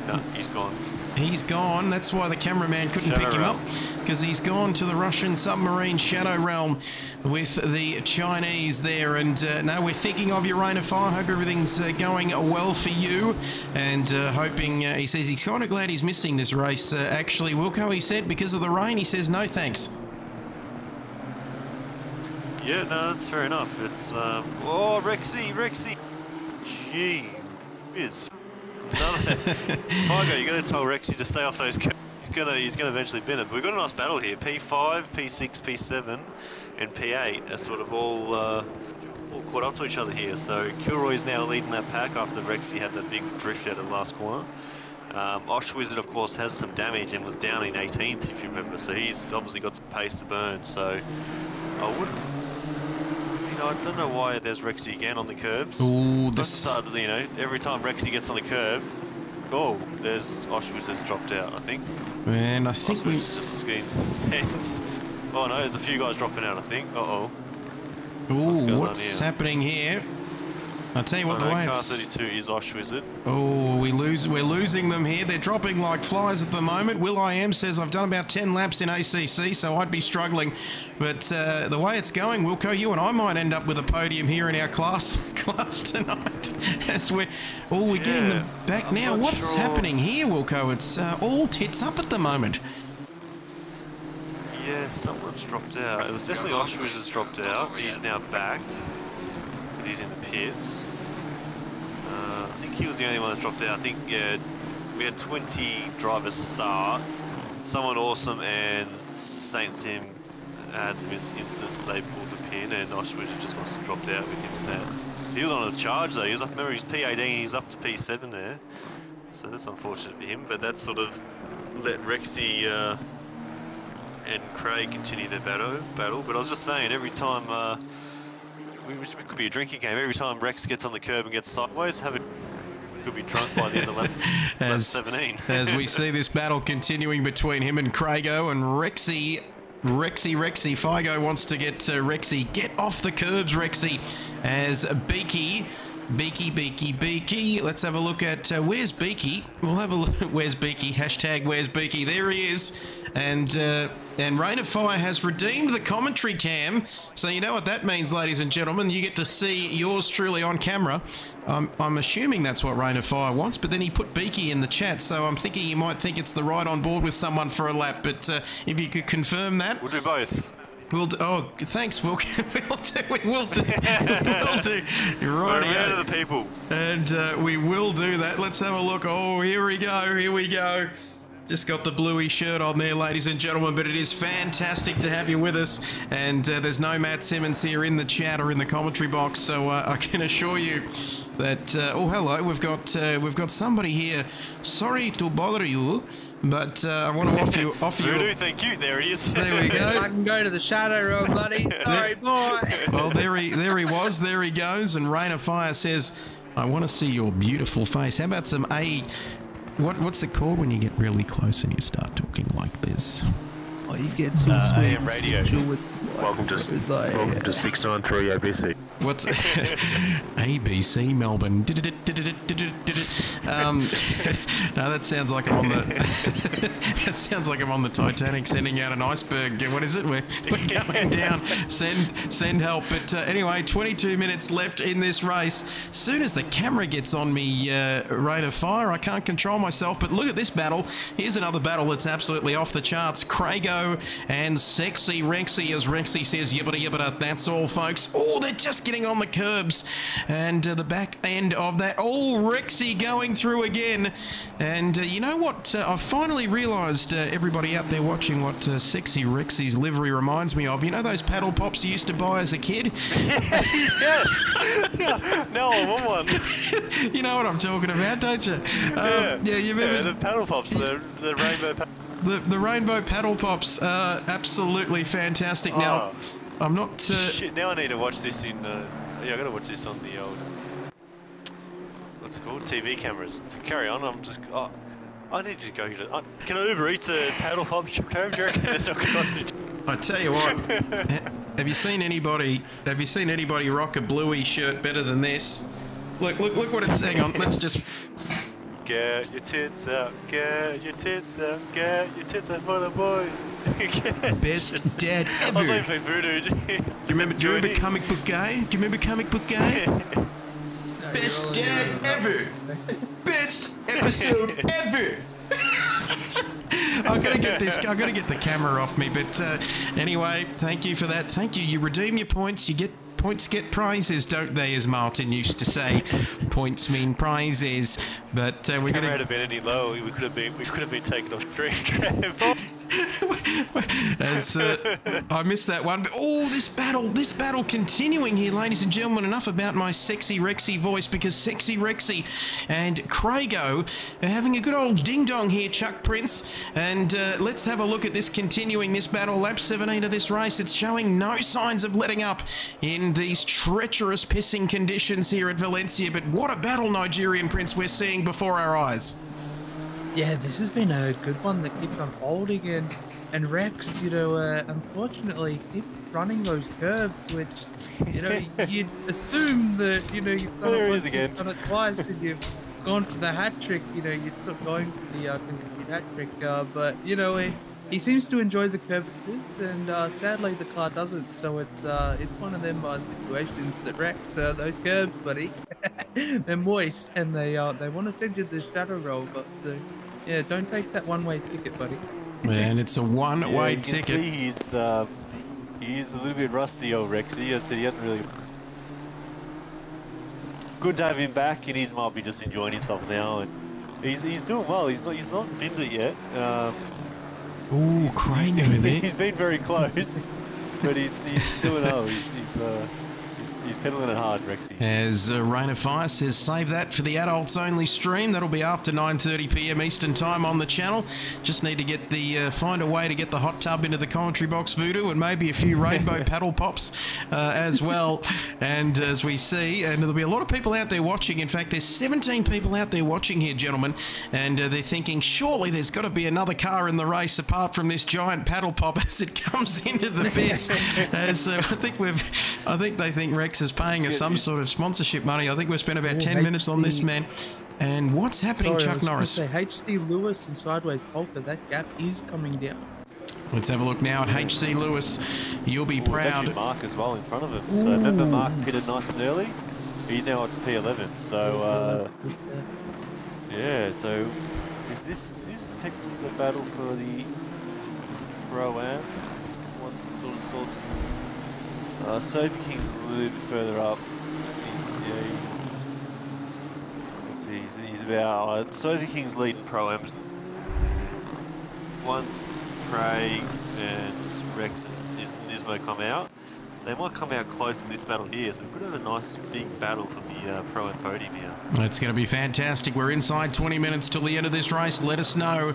No, he's gone. He's gone. That's why the cameraman couldn't pick him up, because he's gone to the Russian submarine Shadow Realm with the Chinese there. And no, we're thinking of you, Rain of Fire. Hope everything's going well for you, and hoping, he says he's kind of glad he's missing this race. Actually, Wilco, he said, because of the rain, he says no thanks. Yeah, no, that's fair enough. It's, oh, Rexy! Gee whiz. Margo, you got to tell Rexy to stay off those curves. He's gonna eventually bin it. But we've got a nice battle here. P5, P6, P7, and P8 are sort of all caught up to each other here. So Kilroy's now leading that pack after Rexy had that big drift out of the last corner. Osh Wizard, of course, has some damage and was down in 18th, if you remember. So he's obviously got some pace to burn. So I wouldn't. I don't know why there's Rexy again on the curbs. Ooh, every time Rexy gets on the curb, there's Oshwitz has dropped out, I think. Man, I think we've just getting sense. Oh no, there's a few guys dropping out, I think. Uh-oh. Ooh, what's happening here? I'll tell you what, the way car it's... 32 is Osh Wizard. Oh, we're losing them here. They're dropping like flies at the moment. Will I Am says, I've done about 10 laps in ACC, so I'd be struggling. But the way it's going, Wilco, you and I might end up with a podium here in our class tonight. As we're getting them back now. What's happening here, Wilco? It's all tits up at the moment. Yeah, someone's dropped out. It was definitely Osh Wizard's dropped out. He's now back. He's in the pits. I think he was the only one that dropped out. I think, yeah, we had 20 drivers start. Someone Awesome and Saint Sim had some incidents. They pulled the pin, and Oshwish just must have dropped out with internet. He was on a charge though. He was up. Remember, he's P18. He's up to P7 there. So that's unfortunate for him. But that sort of let Rexy and Craig continue their battle. But I was just saying, every time it could be a drinking game. Every time Rex gets on the curb and gets sideways, could be drunk by the end of lap 17. As we see this battle continuing between him and Craigo and Rexy. Figo wants to get Rexy. Get off the curbs, Rexy. As Beaky. Let's have a look at where's Beaky. We'll have a look at where's Beaky. Hashtag where's Beaky. There he is. And Rain of Fire has redeemed the commentary cam. So you know what that means, ladies and gentlemen. You get to see yours truly on camera. I'm assuming that's what Rain of Fire wants, but then he put Beaky in the chat, so I'm thinking he might think it's the ride on board with someone for a lap. But if you could confirm that. We'll do both. We'll do, oh, thanks, we will do. We'll do. Right, to the people. And we will do that. Let's have a look. Oh, here we go. Just got the bluey shirt on there, ladies and gentlemen, but it is fantastic to have you with us. And there's no Matt Simmons here in the chat or in the commentary box, so I can assure you that. Oh, hello, we've got somebody here. Sorry to bother you, but I want to offer you. Thank you. There he is. There we go. I can go to the shadow room, buddy. Sorry, boy. Well, there he was. There he goes. And Rain of Fire says, "I want to see your beautiful face." How about some What's it called when you get really close and you start talking like this? Oh, you get some sweet radio. Welcome to 693 ABC. What's ABC Melbourne? No, that sounds like I'm on the. That sounds like I'm on the Titanic sending out an iceberg. What is it? We're going down. Send help. But anyway, 22 minutes left in this race. Soon as the camera gets on me, Rain of Fire, I can't control myself. But look at this battle. Here's another battle that's absolutely off the charts. Craigo and Sexy Rexy, as Rexy says, yibbida yibbida. That's all, folks. Oh, they're just getting on the curbs. And the back end of that. Oh, Rexy going through again. And you know what? I've finally realised, everybody out there watching, what Sexy Rexy's livery reminds me of. You know those paddle pops you used to buy as a kid? Yes! Yeah. No, I want one. You know what I'm talking about, don't you? Yeah, you remember? Yeah, the paddle pops, the rainbow paddle. The rainbow paddle pops are absolutely fantastic. Now, I'm not... Shit, now I need to watch this in... yeah, I gotta watch this on the old... what's it called? TV cameras. To carry on, I'm just... Oh, I need to go to... can I Uber Eats a paddle pop? Do you reckon that's not cost me? I tell you what, have you seen anybody rock a bluey shirt better than this? Look what it's... Hang on, let's just... Get your tits out, get your tits out, get your tits out for the boy. Best dad ever. I was waiting for Voodoo. Do you remember Comic Book Guy? Do you remember Comic Book Guy? Best dad ever. Best episode ever. I gotta get the camera off me, but anyway, thank you for that. Thank you. You redeem your points. You get points, get prizes, don't they? As Martin used to say, points mean prizes. But we're gonna. If have been any low, we could have been taken off stream. As I missed that one. But oh, this battle continuing here, ladies and gentlemen. Enough about my Sexy Rexy voice, because Sexy Rexy and Craigo are having a good old ding dong here, Chuck Prince. And let's have a look at this continuing this battle. Lap 17 of this race. It's showing no signs of letting up in these treacherous pissing conditions here at Valencia. But what a battle, Nigerian Prince, we're seeing before our eyes. Yeah, this has been a good one that keeps unfolding, and Rex, you know, unfortunately keeps running those curbs, which, you know, you'd assume that, you know, you've done it once, you've done it twice, and you've gone for the hat trick, you know, you'd stop going for the continued hat trick, but, you know, he seems to enjoy the curvature, and sadly the car doesn't, so it's one of them situations that Rex, those curbs, buddy, they're moist, and they want to send you the shadow roll, but yeah, don't take that one-way ticket, buddy. Man, it's a one-way ticket. See he's a little bit rusty, old Rexy. I said he hasn't really. Good to have him back, and he's might be just enjoying himself now, and he's doing well. He's not binned it yet. Ooh, Crane over there. He's been very close, but he's doing well. He's pedaling it hard, Rexy. As Rain of Fire says, save that for the adults only stream. That'll be after 9:30 p.m. Eastern time on the channel. Just need to get the find a way to get the hot tub into the commentary box, Voodoo, and maybe a few rainbow paddle pops as well. And as we see, and there'll be a lot of people out there watching. In fact, there's 17 people out there watching here, gentlemen, and they're thinking surely there's got to be another car in the race apart from this giant paddle pop as it comes into the pits. As I think they think Rex is paying us some sort of sponsorship money. I think we've spent about 10 minutes on this, man. And what's happening, Chuck Norris? Say HC Lewis and Sideways Polka, that gap is coming down. Let's have a look now at HC Lewis. You'll be proud. There's actually Mark as well in front of him. So remember Mark pitted nice and early? He's now up to P11. So, yeah, so is this technically the battle for the Pro-Am? Once it sort of sorts. Sophie King's a little bit further up. He's about Sophie King's leading Pro-Ams. Once Craig and Rex and Nismo come out, they might come out close in this battle here, so we could have a nice big battle for the Pro-Am podium here. It's going to be fantastic. We're inside 20 minutes till the end of this race. Let us know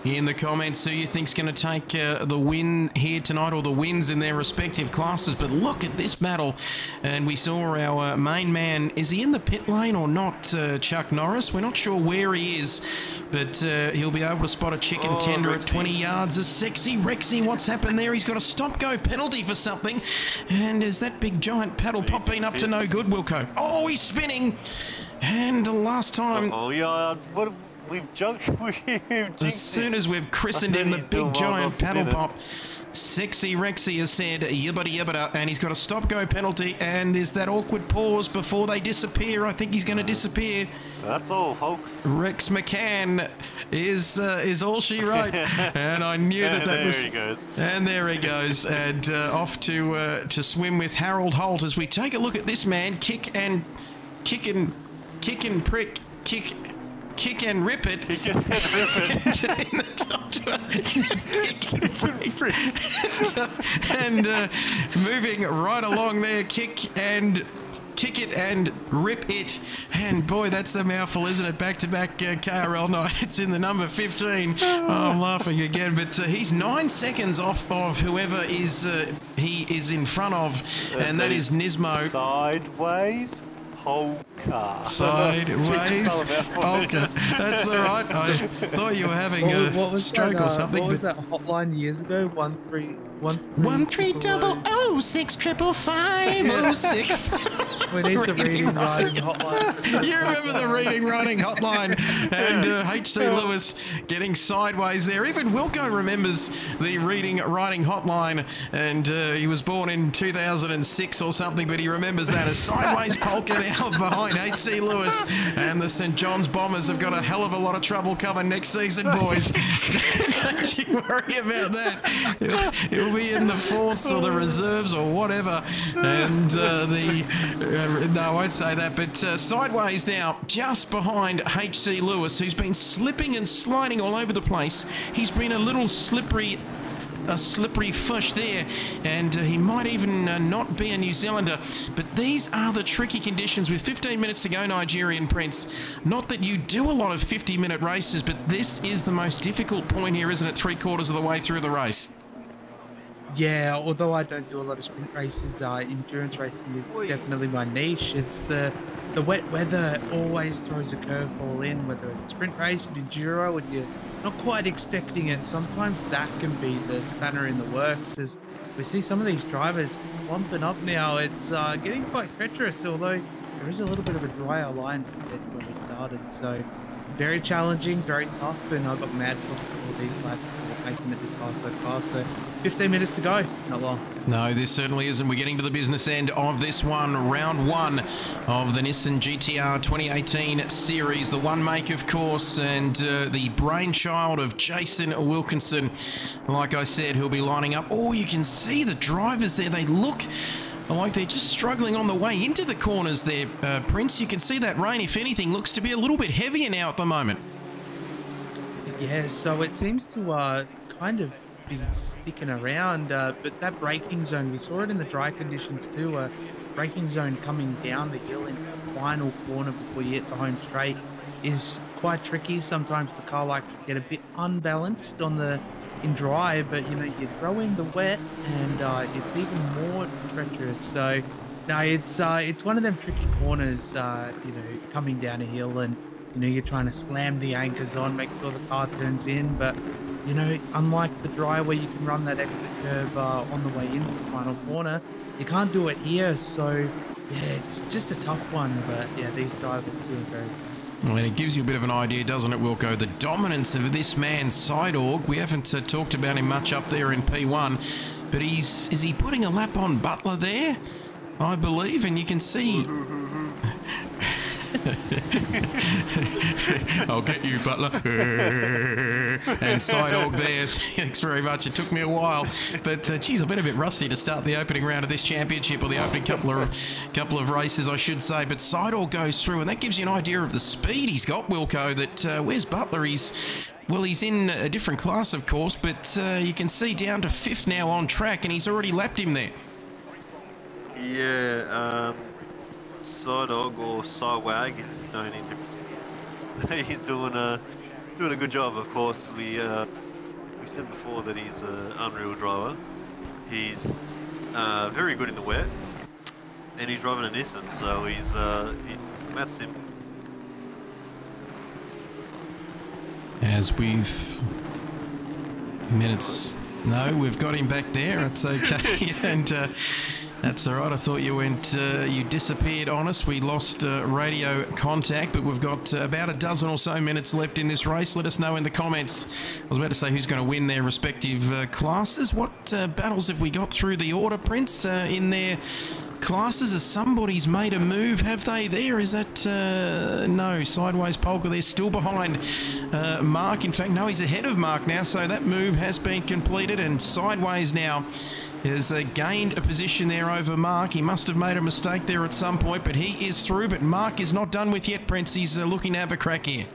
in the comments who you think's going to take the win here tonight, or the wins in their respective classes. But look at this battle, and we saw our main man. Is he in the pit lane or not, Chuck Norris? We're not sure where he is, but he'll be able to spot a chicken tender Rexy. at 20 yards. A sexy Rexy. What's happened there? He's got a stop-go penalty for something. And is that big giant paddle pop been up to no good, Wilco? Oh, he's spinning. And the last time... Oh, yeah. What we've jumped... As soon as we've christened him the big giant paddle pop, Sexy Rexy has said yibbida yibbida, and he's got a stop-go penalty, and there's that awkward pause before they disappear. I think he's going to disappear. That's all, folks. Rex McCann is all she wrote, and I knew that was. There he goes. And there he goes, and off to swim with Harold Holt as we take a look at this man kick and prick, kick and rip it. Kick and rip it. In the top 12. Kick and prick. And moving right along there, kick it and rip it. And boy, that's a mouthful, isn't it? Back-to-back KRL nights in the number 15. Oh, I'm laughing again, but he's 9 seconds off of whoever he is in front of, and that is Nismo. Sideways polka. Sideways polka. That's all right. I thought you were having a stroke or something. What was that hotline years ago? 1-300-655-06. We need the reading writing hotline. You remember the reading writing hotline, and HC Lewis getting sideways there. Even Wilco remembers the reading writing hotline, and he was born in 2006 or something, but he remembers that as sideways polka now behind HC Lewis, and the St. John's Bombers have got a hell of a lot of trouble coming next season, boys. Don't you worry about that. He'll be in the fourths or the reserves or whatever, and no, I won't say that, but sideways now, just behind HC Lewis, who's been slipping and sliding all over the place. He's been a little slippery fish there, and he might even not be a New Zealander, but these are the tricky conditions with 15 minutes to go, Nigerian Prince. Not that you do a lot of 50-minute races, but this is the most difficult point here, isn't it, 3/4 of the way through the race? Yeah, although I don't do a lot of sprint races, endurance racing is definitely my niche. It's the wet weather always throws a curveball in, whether it's a sprint race, enduro, and you're not quite expecting it. Sometimes that can be the spanner in the works, as we see some of these drivers clumping up now. It's getting quite treacherous, although there is a little bit of a drier line compared to when we started. So very challenging, very tough, and I got mad for all these laps making it this far so far. So 15 minutes to go, not long. No, this certainly isn't. We're getting to the business end of this one, round one of the Nissan GTR 2018 series. The one make, of course, and the brainchild of Jason Wilkinson. Like I said, who'll be lining up. Oh, you can see the drivers there. They look like they're just struggling on the way into the corners there, Prince. You can see that rain, if anything, looks to be a little bit heavier now at the moment. Yeah, so it seems to kind of be sticking around, but that braking zone, we saw it in the dry conditions too. braking zone coming down the hill into the final corner before you hit the home straight is quite tricky. Sometimes the car likes to get a bit unbalanced in drive, but you throw in the wet and it's even more treacherous. So no, it's one of them tricky corners, coming down a hill, and you're trying to slam the anchors on, make sure the car turns in, but unlike the dry where you can run that exit curve on the way into the final corner, you can't do it here. So yeah, it's just a tough one, but yeah, these drivers are doing very well. And it gives you a bit of an idea, doesn't it, Wilco? The dominance of this man, Sidorg. We haven't talked about him much up there in P1, but is he putting a lap on Butler there? I believe, and you can see... I'll get you, Butler. And Sidorg there. Thanks very much. It took me a while, but geez, I've been a bit rusty to start the opening round of this championship, or the opening couple of races, I should say. But Sidorg goes through, and that gives you an idea of the speed he's got, Wilco. That where's Butler? He's in a different class, of course, but you can see down to 5th now on track, and he's already lapped him there. Yeah, Sidog or Sidewag is known into. He's doing a good job. Of course, we said before that he's an unreal driver. He's very good in the wet, and he's driving a Nissan, so that's him. As we've minutes. No, we've got him back there. It's okay, and. That's all right. I thought you disappeared on us. We lost radio contact, but we've got about a dozen or so minutes left in this race. Let us know in the comments. I was about to say who's going to win their respective classes. What battles have we got through the order, Prince, in their classes? Has somebody's made a move, have they? There is that no, Sideways Polka. They're still behind Mark. In fact, no, he's ahead of Mark now, so that move has been completed, and Sideways now has gained a position there over Mark. He must have made a mistake there at some point, but he is through. But Mark is not done with yet, Prince. He's looking to have a crack here.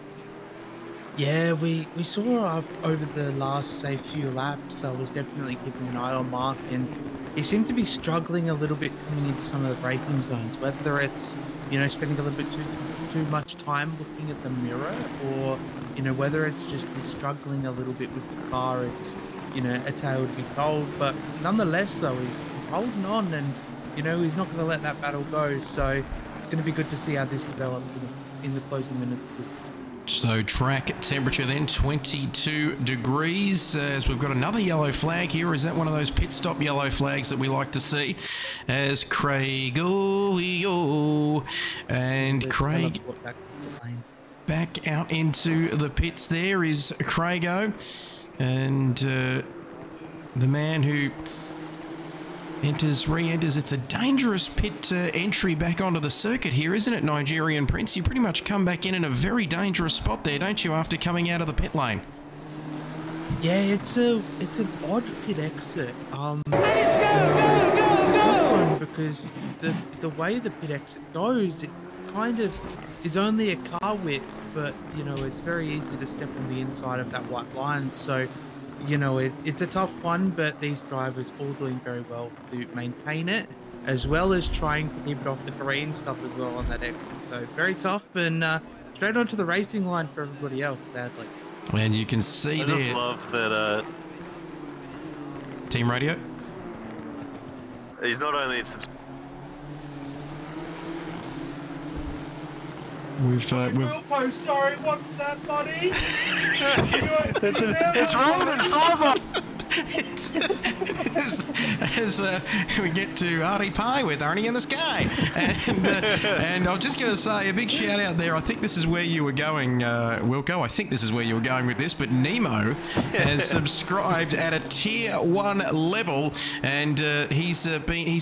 Yeah, we saw over the last, say, few laps, I was definitely keeping an eye on Mark, and he seemed to be struggling a little bit coming into some of the braking zones, whether it's, spending a little bit too much time looking at the mirror, or, whether it's just he's struggling a little bit with the car. It's, a tale to be told, but nonetheless, though, he's holding on, and, he's not going to let that battle go, so it's going to be good to see how this develops in the closing minutes of this. So track temperature then 22 degrees, as we've got another yellow flag here. Is that one of those pit stop yellow flags that we like to see? As Craig and Craig back out into the pits. There is Craigo, and the man who re-enters. It's a dangerous pit entry back onto the circuit here, isn't it, Nigerian Prince? You pretty much come back in a very dangerous spot there, don't you, after coming out of the pit lane? Yeah, it's an odd pit exit. It's a tough one because the way the pit exit goes, it kind of is only a car width, but it's very easy to step on the inside of that white line. So it's a tough one, but these drivers all doing very well to maintain it, as well as trying to keep it off the green stuff as well on that exit. So very tough, and straight onto the racing line for everybody else, sadly. And you can see there. I just love that. Team radio. He's not only We've Wilco, sorry, what's that, buddy? It's rolling, Silver! As we get to Artie Pie with Arnie in the Sky. And I'm just going to say a big shout out there. I think this is where you were going, Wilco. I think this is where you were going with this, but Nemo has subscribed at a tier 1 level, and he's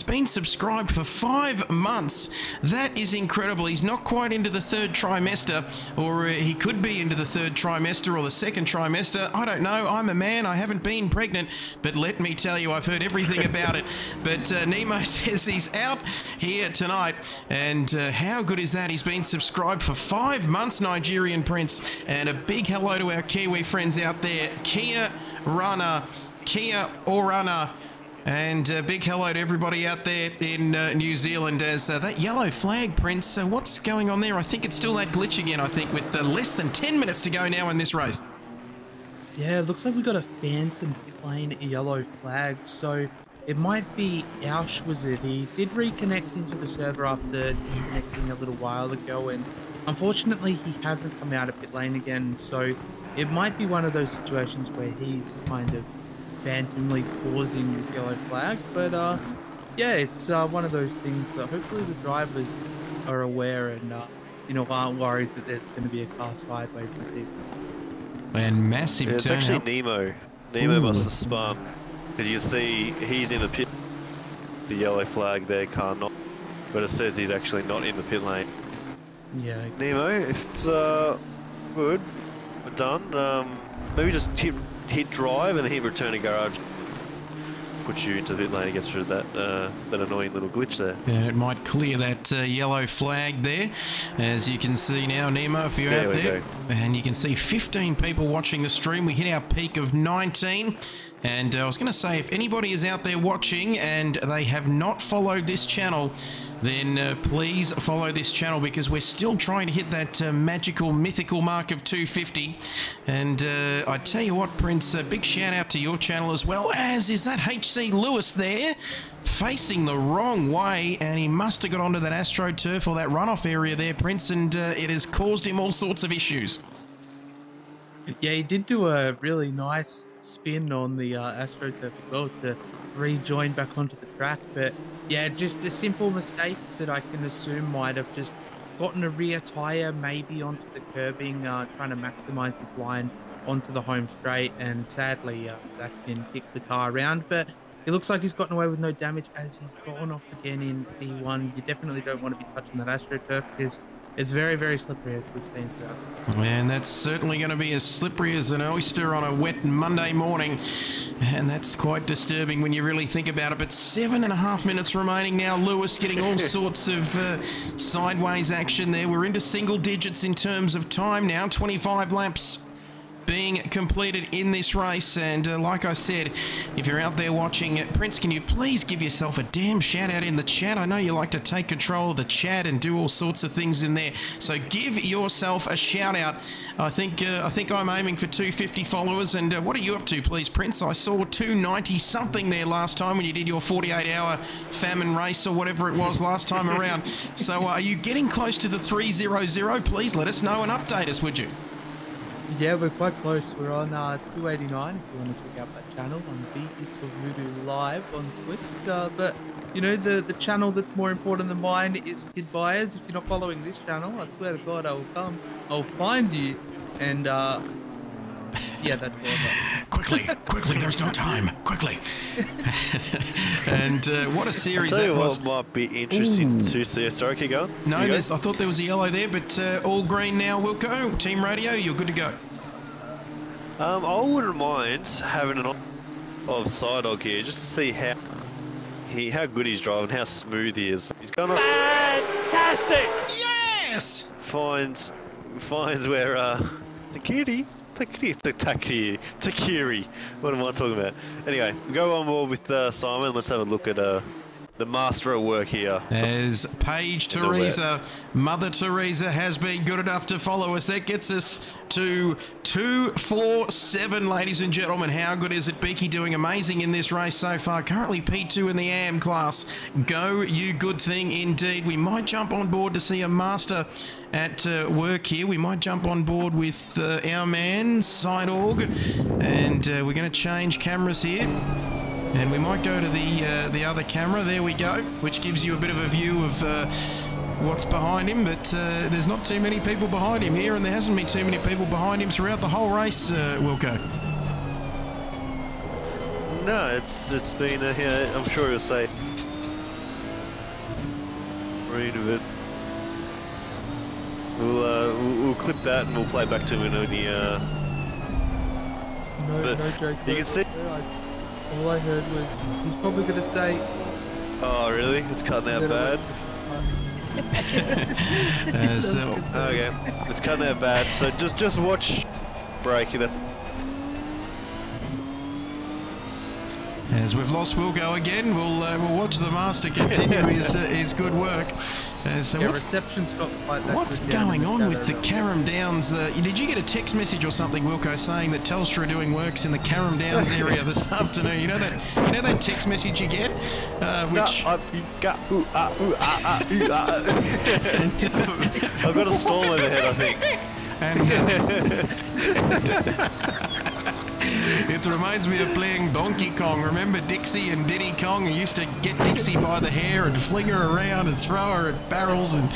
been subscribed for 5 months. That is incredible. He's not quite into the 3rd trimester, or he could be into the 3rd trimester or the 2nd trimester. I don't know. I'm a man. I haven't been pregnant, but let me tell you, I've heard everything about it. But Nemo says he's out here tonight, and how good is that? He's been subscribed for 5 months, Nigerian Prince, and a big hello to our Kiwi friends out there. Kia Orana, And big hello to everybody out there in New Zealand as that yellow flag, Prince. What's going on there? I think it's still that glitch again, I think, with less than 10 minutes to go now in this race. Yeah, it looks like we got a phantom pit lane yellow flag. So it might be Ausch, was it? He did reconnect into the server after disconnecting a little while ago. And unfortunately, he hasn't come out of pit lane again. So it might be one of those situations where he's kind of phantomly causing this yellow flag, but yeah, it's one of those things that hopefully the drivers are aware and aren't worried that there's going to be a car sideways in the and massive it's turnout. actually Nemo. Nemo must have spun because you can see he's in the pit. The yellow flag there, car not, but it says he's actually not in the pit lane. Yeah, Nemo, if it's good, we're done. Maybe just hit drive and then hit return to garage. Put you into the pit lane and gets rid of that annoying little glitch there. And it might clear that yellow flag there. As you can see now, Nemo, if you're out there. And you can see 15 people watching the stream. We hit our peak of 19. And I was going to say, if anybody is out there watching and they have not followed this channel, then please follow this channel because we're still trying to hit that magical, mythical mark of 250. And I tell you what, Prince, a big shout out to your channel as well, as is that HC Lewis there, facing the wrong way, and he must have got onto that AstroTurf or that runoff area there, Prince, and it has caused him all sorts of issues. Yeah, he did do a really nice spin on the AstroTurf as well to rejoin back onto the track, but yeah, just a simple mistake that I can assume might have just gotten a rear tyre maybe onto the curbing, trying to maximise his line onto the home straight, and sadly that can kick the car around, but it looks like he's gotten away with no damage as he's gone off again in P1. You definitely don't want to be touching that AstroTurf because it's very, very slippery, as we've seen throughout. And that's certainly going to be as slippery as an oyster on a wet Monday morning. And that's quite disturbing when you really think about it. But 7.5 minutes remaining now. Lewis getting all sorts of sideways action there. We're into single digits in terms of time now. 25 laps being completed in this race, and like I said, if you're out there watching, Prince, can you please give yourself a damn shout out in the chat? I know you like to take control of the chat and do all sorts of things in there, so give yourself a shout out. I think I'm aiming for 250 followers, and what are you up to, please, Prince? I saw 290 something there last time when you did your 48-hour famine race or whatever it was last time around. So are you getting close to the 300? Please let us know and update us, would you? Yeah, we're quite close. We're on 289 if you want to check out that channel on V is for Voodoo Live on Twitch. But, you know, the channel that's more important than mine is Kid Buyers. If you're not following this channel, I swear to God, I will come. I'll find you. And, yeah, that's all. Quickly, there's no time. Quickly. And what a series I'll tell that you was. what might be interesting to see. Sorry, keep going. No, I thought there was a yellow there, but all green now. Wilco, Team Radio, you're good to go. I wouldn't mind having an of side dog here just to see how good he's driving, how smooth he is. He's going up. Fantastic! Yes! Finds where Takiri. What am I talking about? Anyway, go on board with Simon. Let's have a look at the master at work here. As Paige Teresa, Mother Teresa, has been good enough to follow us. That gets us to 247, ladies and gentlemen. How good is it? Beaky doing amazing in this race so far. Currently P2 in the AM class. Go, you good thing indeed. We might jump on board to see a master at work here. We might jump on board with our man, Sidorg, and we're going to change cameras here. And we might go to the other camera. There we go, which gives you a bit of a view of what's behind him. But there's not too many people behind him here, and there hasn't been too many people behind him throughout the whole race, Wilco. No, it's been I'm sure you'll say read of it. We'll clip that and we'll play back to him when he No joke. You can see. All I heard was he's probably going to say. Oh really? It's cutting out bad. Okay, it's cutting out bad. So just watch break. As we've lost Wilco again, we'll watch the Master continue his good work. So yeah, reception's not quite that what's good going on with the KRL. Carrum Downs? Did you get a text message or something, Wilco, saying that Telstra are doing works in the Carrum Downs area this afternoon? You know that text message you get, which I've got a storm overhead, I think. It reminds me of playing Donkey Kong. Remember Dixie and Diddy Kong? You used to get Dixie by the hair and fling her around and throw her at barrels, and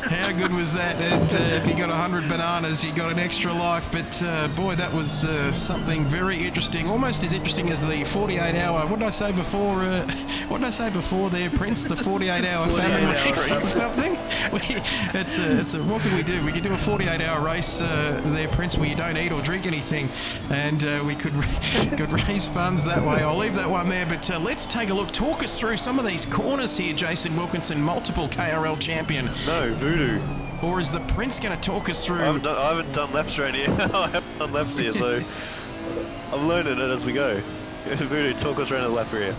how good was that? And if you got 100 bananas, you got an extra life. But boy, that was something very interesting. Almost as interesting as the 48-hour. What did I say before? What did I say before there, Prince? The 48-hour famine or something? It's a. What can we do? We could do a 48-hour race there, Prince, where you don't eat or drink anything, and we could raise funds that way. I'll leave that one there. But let's take a look. Talk us through some of these corners here, Jason Wilkinson, multiple KRL champion. No, voodoo. Or is the Prince going to talk us through? I haven't done laps around here. I haven't done laps here, so I'm learning it as we go. Voodoo, talk us around the lap area.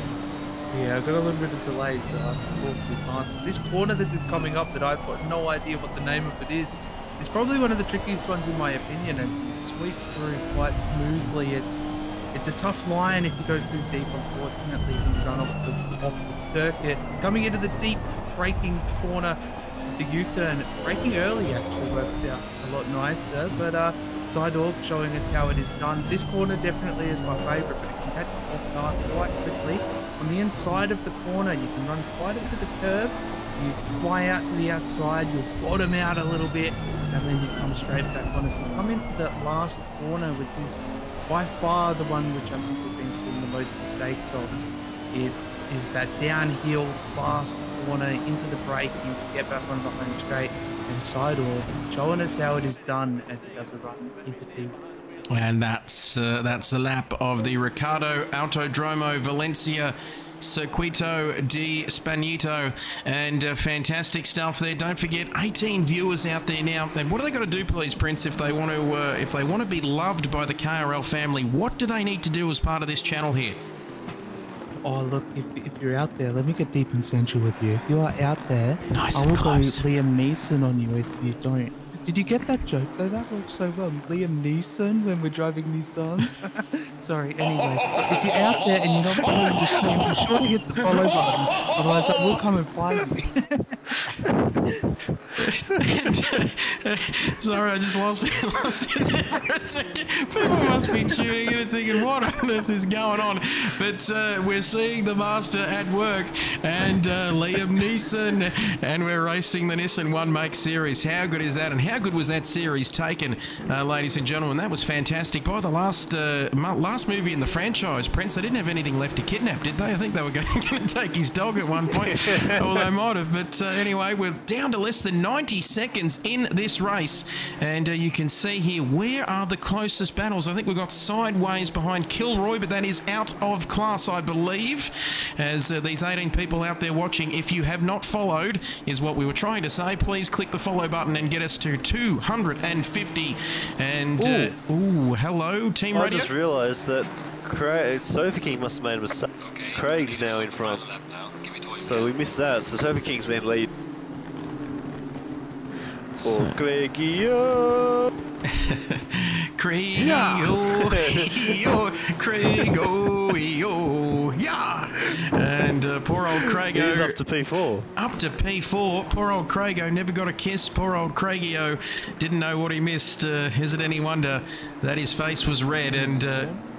Yeah, I've got a little bit of delay, so I have to walk too fast. This corner that is coming up that I've got no idea what the name of it is probably one of the trickiest ones in my opinion, as you sweep through quite smoothly. It's a tough line if you go too deep, unfortunately, when you run off the circuit. Coming into the deep braking corner, the U-turn, braking early actually worked out a lot nicer, but side org showing us how it is done. This corner definitely is my favourite, but it can catch you off guard quite quickly. On the inside of the corner, you can run quite into the curb, you fly out to the outside, you'll bottom out a little bit, and then you come straight back on as we come into the last corner, which is by far the one which I think we've been seeing the most mistakes of. It is that downhill fast corner into the braking to get back on the home straight, and side org showing us how it is done as it does a run into T1. And that's the lap of the Ricardo Autodromo Valencia Circuito de Spanito, and fantastic stuff there. Don't forget, 18 viewers out there now. And what do they got to do, please, Prince, if they want to be loved by the KRL family? What do they need to do as part of this channel here? Oh, look, if you're out there, let me get deep and sensual with you. If you are out there, nice I and will go close. Liam Neeson on you if you don't. Did you get that joke, though? That works so well. Liam Neeson when we're driving Nissans. Sorry, anyway. If you're out there and you're not following the stream, be sure to hit the follow button. Otherwise, it will come and find me. Sorry, I just lost it there for a second. People must be tuning in and thinking, what on earth is going on? But we're seeing the Master at work, and Liam Neeson, and we're racing the Nissan One Make Series. How good is that? And how good was that series taken, ladies and gentlemen? That was fantastic. By the last movie in the franchise, Prince, they didn't have anything left to kidnap, did they? I think they were going to take his dog at one point, or they might have. But anyway, we're down to less than 90 seconds in this race, and you can see here, where are the closest battles? I think we've got Sideways behind Kilroy, but that is out of class, I believe, as these 18 people out there watching, if you have not followed, is what we were trying to say, please click the follow button and get us to 250. And ooh, hello, Team Radio. I just realised that Sophie King must have made a mistake. Okay, Craig's now in front, so we missed that. So Sophie King's been lead. So. Oh, Craigie-o. Craigo, yeah. And poor old Craigo. He's up to P4. Up to P4. Poor old Craigo never got a kiss. Poor old Craigie-o didn't know what he missed. Is it any wonder that his face was red? And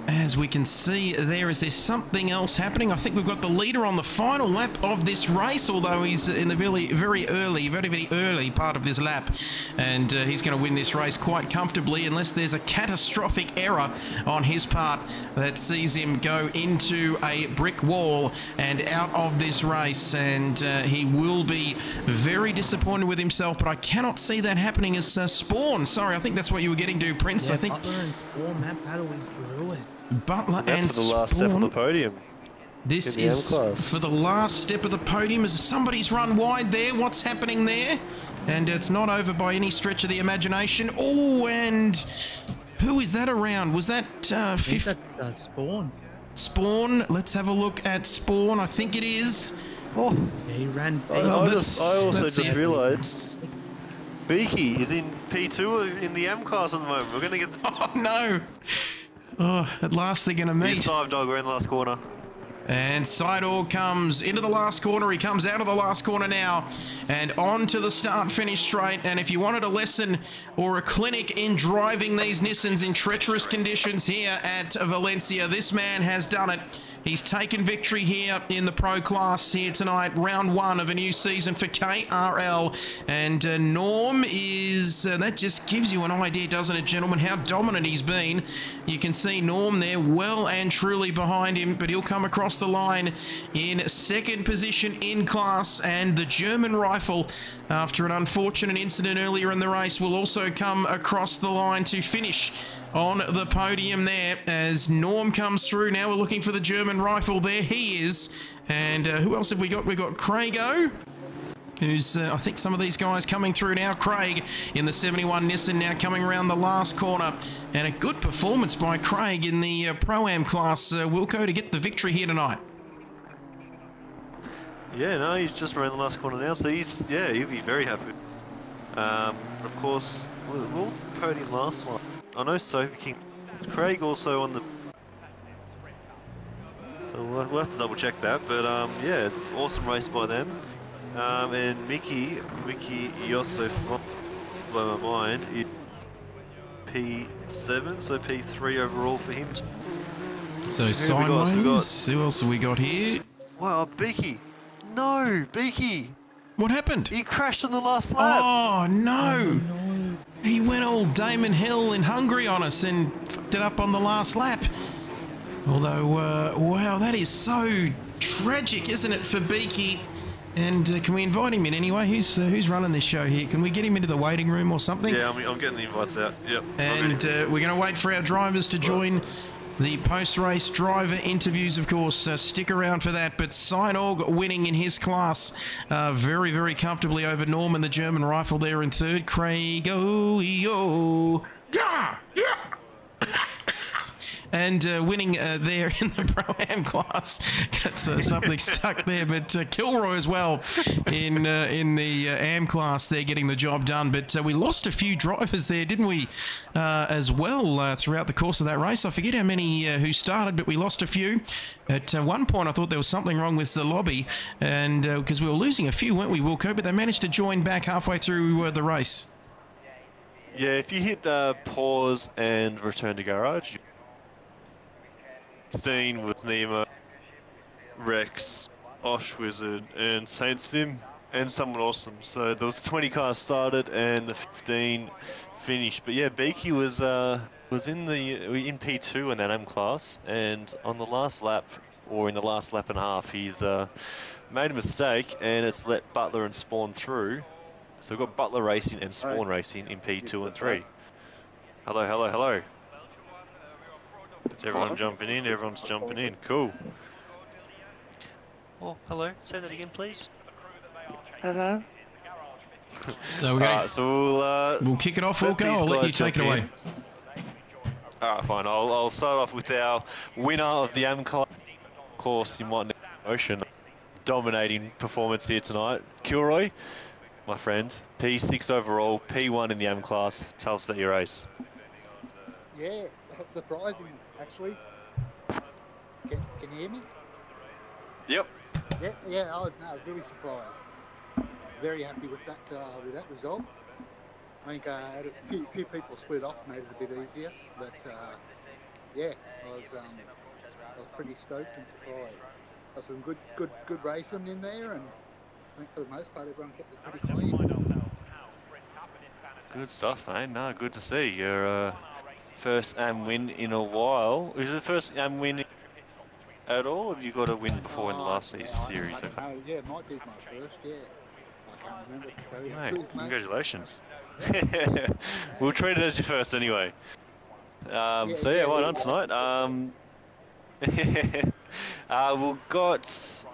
as we can see there, is there something else happening? I think we've got the leader on the final lap of this race, although he's in the very early part of this lap, and he's going to win this race quite comfortably, unless there's a catastrophic error on his part that sees him go into a brick wall and out of this race, and he will be very disappointed with himself. But I cannot see that happening as Spawn. Sorry, I think that's what you were getting to, Prince. Yeah, I think Butler and Spawn, that battle is ruined. Butler and That's for the last step on the podium. This is for the last step of the podium, as somebody's run wide there. What's happening there? And it's not over by any stretch of the imagination. Oh, and who is that around? Was that I think that's Spawn. Spawn, let's have a look at Spawn. I think it is. Oh, Yeah, he ran. I also that's just it. realised Beaky is in P2 in the M class at the moment. We're going to get Oh, no. Oh, at last they're going to meet. Here's Dive Dog, we're in the last corner. And Sidor comes into the last corner. He comes out of the last corner now and on to the start-finish straight. And if you wanted a lesson or a clinic in driving these Nissans in treacherous conditions here at Valencia, this man has done it. He's taken victory here in the pro class here tonight, round one of a new season for KRL. And Norm is, that just gives you an idea, doesn't it, gentlemen, how dominant he's been. You can see Norm there well and truly behind him, but he'll come across the line in second position in class. And the German rifle, after an unfortunate incident earlier in the race, will also come across the line to finish on the podium there as Norm comes through. Now we're looking for the German rifle. There he is. And who else have we got? We've got Craigo, who's, I think some of these guys coming through now. Craig in the 71 Nissan now coming around the last corner. And a good performance by Craig in the Pro-Am class, Wilco, to get the victory here tonight. Yeah, no, he's just around the last corner now, so he's, yeah, he'll be very happy. Of course, we'll podium last night. I know Sophie King, Craig also on the, so we'll have to double check that, but yeah, awesome race by them. And Mickey also from, blow my mind, is P7, so P3 overall for him. So sideways, who else have we got here? Wow, Beaky. No, Beaky. What happened? He crashed on the last lap. Oh, no. He went all Damon Hill in Hungary on us and fucked it up on the last lap. Although, wow, that is so tragic, isn't it, for Beaky? And can we invite him in anyway? Who's running this show here? Can we get him into the waiting room or something? Yeah, I'm getting the invites out. Yep. And we're going to wait for our drivers to join the post-race driver interviews, of course. Stick around for that. But Sinorg winning in his class very, very comfortably over Norman, the German rifle there in third. Craig, oh, yo, yeah, yeah. And winning there in the Pro-Am class. Got something stuck there, but Kilroy as well in the AM class there getting the job done. But we lost a few drivers there, didn't we, as well throughout the course of that race. I forget how many who started, but we lost a few. At one point, I thought there was something wrong with the lobby, and because we were losing a few, weren't we, Wilco? But they managed to join back halfway through the race. Yeah, if you hit pause and return to garage, Steen was Nemo, Rex, Osh Wizard, and Saint Sim, and someone awesome. So there was 20 cars started and the 15 finished. But yeah, Beaky was in P2 in that M class, and on the last lap, or in the last lap and a half, he's made a mistake, and it's let Butler and Spawn through. So we've got Butler racing and Spawn racing in P2 and 3. Hello, hello, hello. Is everyone jumping in? Everyone's jumping in. Cool. Oh, hello. Say that again, please. Hello. So we're gonna, so we'll kick it off, Wilco. I'll let you take it away. Alright, fine. I'll start off with our winner of the AM class. Of course, you might know Ocean. Dominating performance here tonight. Kilroy, my friend. P6 overall, P1 in the AM class. Tell us about your race. Yeah, that's surprising, actually. Can you hear me? Yep. Yeah, I was really surprised. Very happy with that result. I think a few people slid off, made it a bit easier, but yeah, I was pretty stoked and surprised. There's some good racing in there, and I think for the most part everyone kept it pretty clean. Good stuff, mate. No, good to see. Your first AM win in a while. Is it the first AM win at all? Have you got a win before in the last season series? No, yeah, it might be my first, yeah. I can't remember to tell you the Mate, truth, mate. congratulations. We'll treat it as your first anyway. So yeah, well done tonight. We've got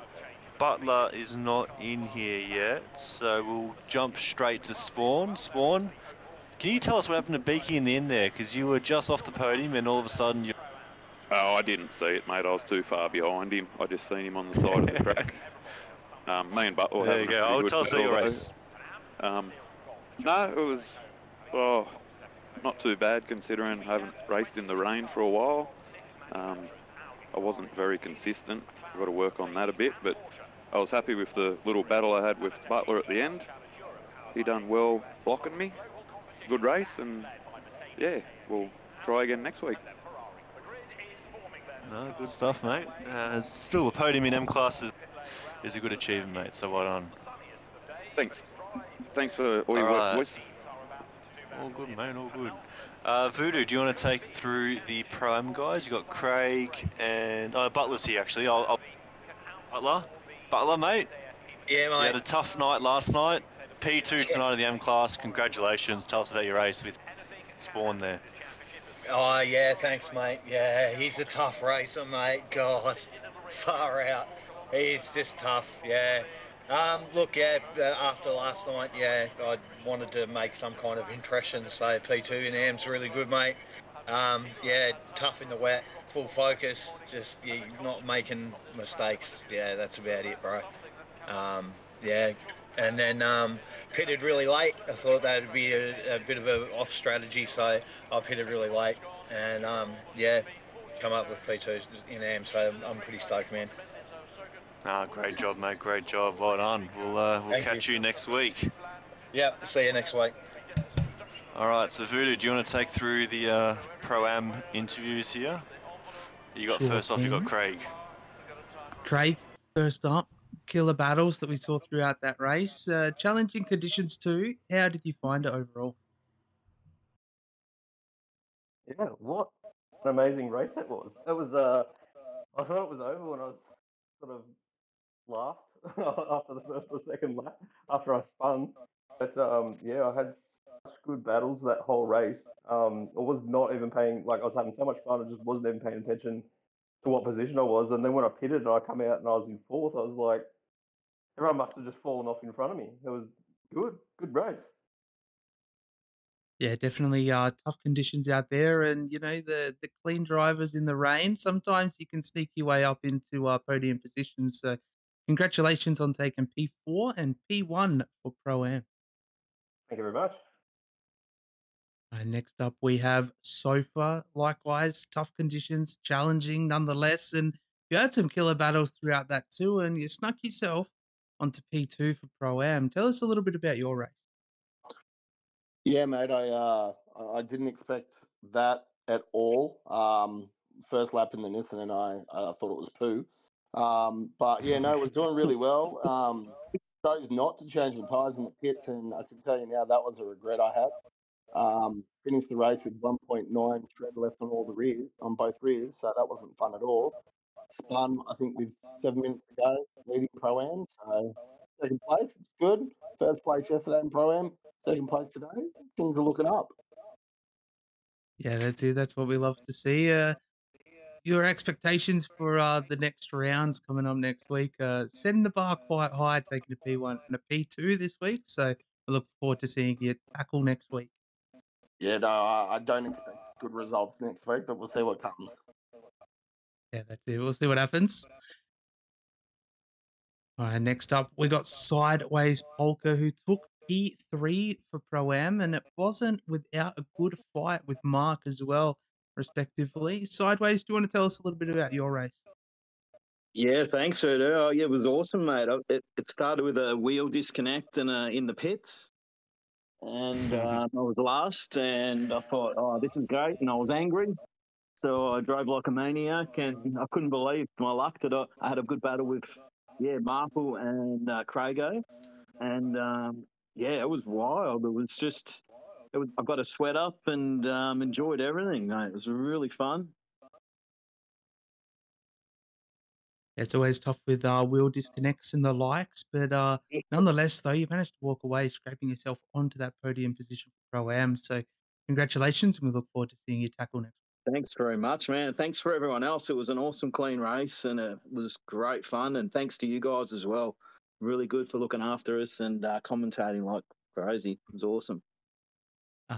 Butler is not in here yet, so we'll jump straight to Spawn. Spawn, can you tell us what happened to Beaky in the end there? Because you were just off the podium and all of a sudden you... Oh, I didn't see it, mate. I was too far behind him. I just seen him on the side of the track. Me and Butler There having you a go. pretty Oh, good tell us about your battle, race. though. No, it was not too bad considering I haven't raced in the rain for a while. I wasn't very consistent. I've got to work on that a bit, but I was happy with the little battle I had with Butler at the end. He done well blocking me. Good race, and yeah, we'll try again next week. No, good stuff, mate. Still a podium in M class is a good achievement, mate. So well done. Thanks. Thanks for all your work, boys. All good, mate. All good. Voodoo, do you want to take through the Pro-Am guys? You got Craig and Butler's here actually. Butler, mate. Yeah, mate. You had a tough night last night. P2 tonight in the M class. Congratulations. Tell us about your race with Spawn there. Oh, yeah, thanks, mate. Yeah, he's a tough racer, mate. God, far out. He's just tough, yeah. Look, yeah, after last night, yeah, I wanted to make some kind of impression, so P2 in Am's really good, mate. Yeah, tough in the wet, full focus, just not making mistakes. Yeah, that's about it, bro. Yeah, and then pitted really late. I thought that'd be a bit of a off strategy, so I pitted really late, and yeah, come up with P2 in AM. So I'm pretty stoked, man. Great job, mate. Great job. Well done. We'll catch you next week. Yeah, see you next week. All right. So Voodoo, do you want to take through the Pro-Am interviews here? You got first off. You got Craig. Craig, first up. Killer battles that we saw throughout that race. Challenging conditions too. How did you find it overall? Yeah, what an amazing race that was. It was I thought it was over when I was sort of last after the first or second lap after I spun. But yeah, I had such good battles that whole race. I was not even paying, like I was having so much fun, I just wasn't even paying attention to what position I was. And then when I pitted and I come out and I was in fourth, I was like, everyone must have just fallen off in front of me. It was good race. Yeah, definitely tough conditions out there, and the clean drivers in the rain. Sometimes you can sneak your way up into podium positions. So, congratulations on taking P4 and P1 for Pro-Am. Thank you very much. Next up, we have Sofa. Likewise, tough conditions, challenging nonetheless, and you had some killer battles throughout that too, and you snuck yourself onto P2 for Pro-Am. Tell us a little bit about your race. Yeah, mate, I didn't expect that at all. First lap in the Nissan, and I thought it was poo. But yeah, no, it was doing really well. Chose not to change my tyres in the pits, and I can tell you now that was a regret I had. Finished the race with 1.9 shred left on all the rears, on both rears, so that wasn't fun at all. Spun, I think, with 7 minutes to go, leading Pro-Am, so second place, it's good. First place yesterday in Pro-Am, second place today. Things are looking up. Yeah, that's it. That's what we love to see. Your expectations for the next rounds coming up next week, setting the bar quite high, taking a P1 and a P2 this week. So I look forward to seeing you tackle next week. Yeah, no, I don't expect good results next week, but we'll see what comes. Yeah, that's it. We'll see what happens. All right, next up, we got Sideways Polka, who took P3 for Pro-Am, and it wasn't without a good fight with Mark as well, respectively. Sideways, do you want to tell us a little bit about your race? Yeah, thanks, Erdo. Oh, yeah, it was awesome, mate. It started with a wheel disconnect and in the pits, and I was last, and I thought, oh, this is great, and I was angry. So I drove like a maniac, and I couldn't believe my luck that I had a good battle with, Marple and Crago, and yeah, it was wild. I got a sweat up and enjoyed everything, mate. It was really fun. It's always tough with wheel disconnects and the likes, but nonetheless, though, you managed to walk away, scraping yourself onto that podium position for Pro-Am. So congratulations, and we look forward to seeing you tackle next. Thanks very much, man. Thanks for everyone else. It was an awesome, clean race, and it was great fun. And thanks to you guys as well. Really good for looking after us and commentating like crazy. It was awesome.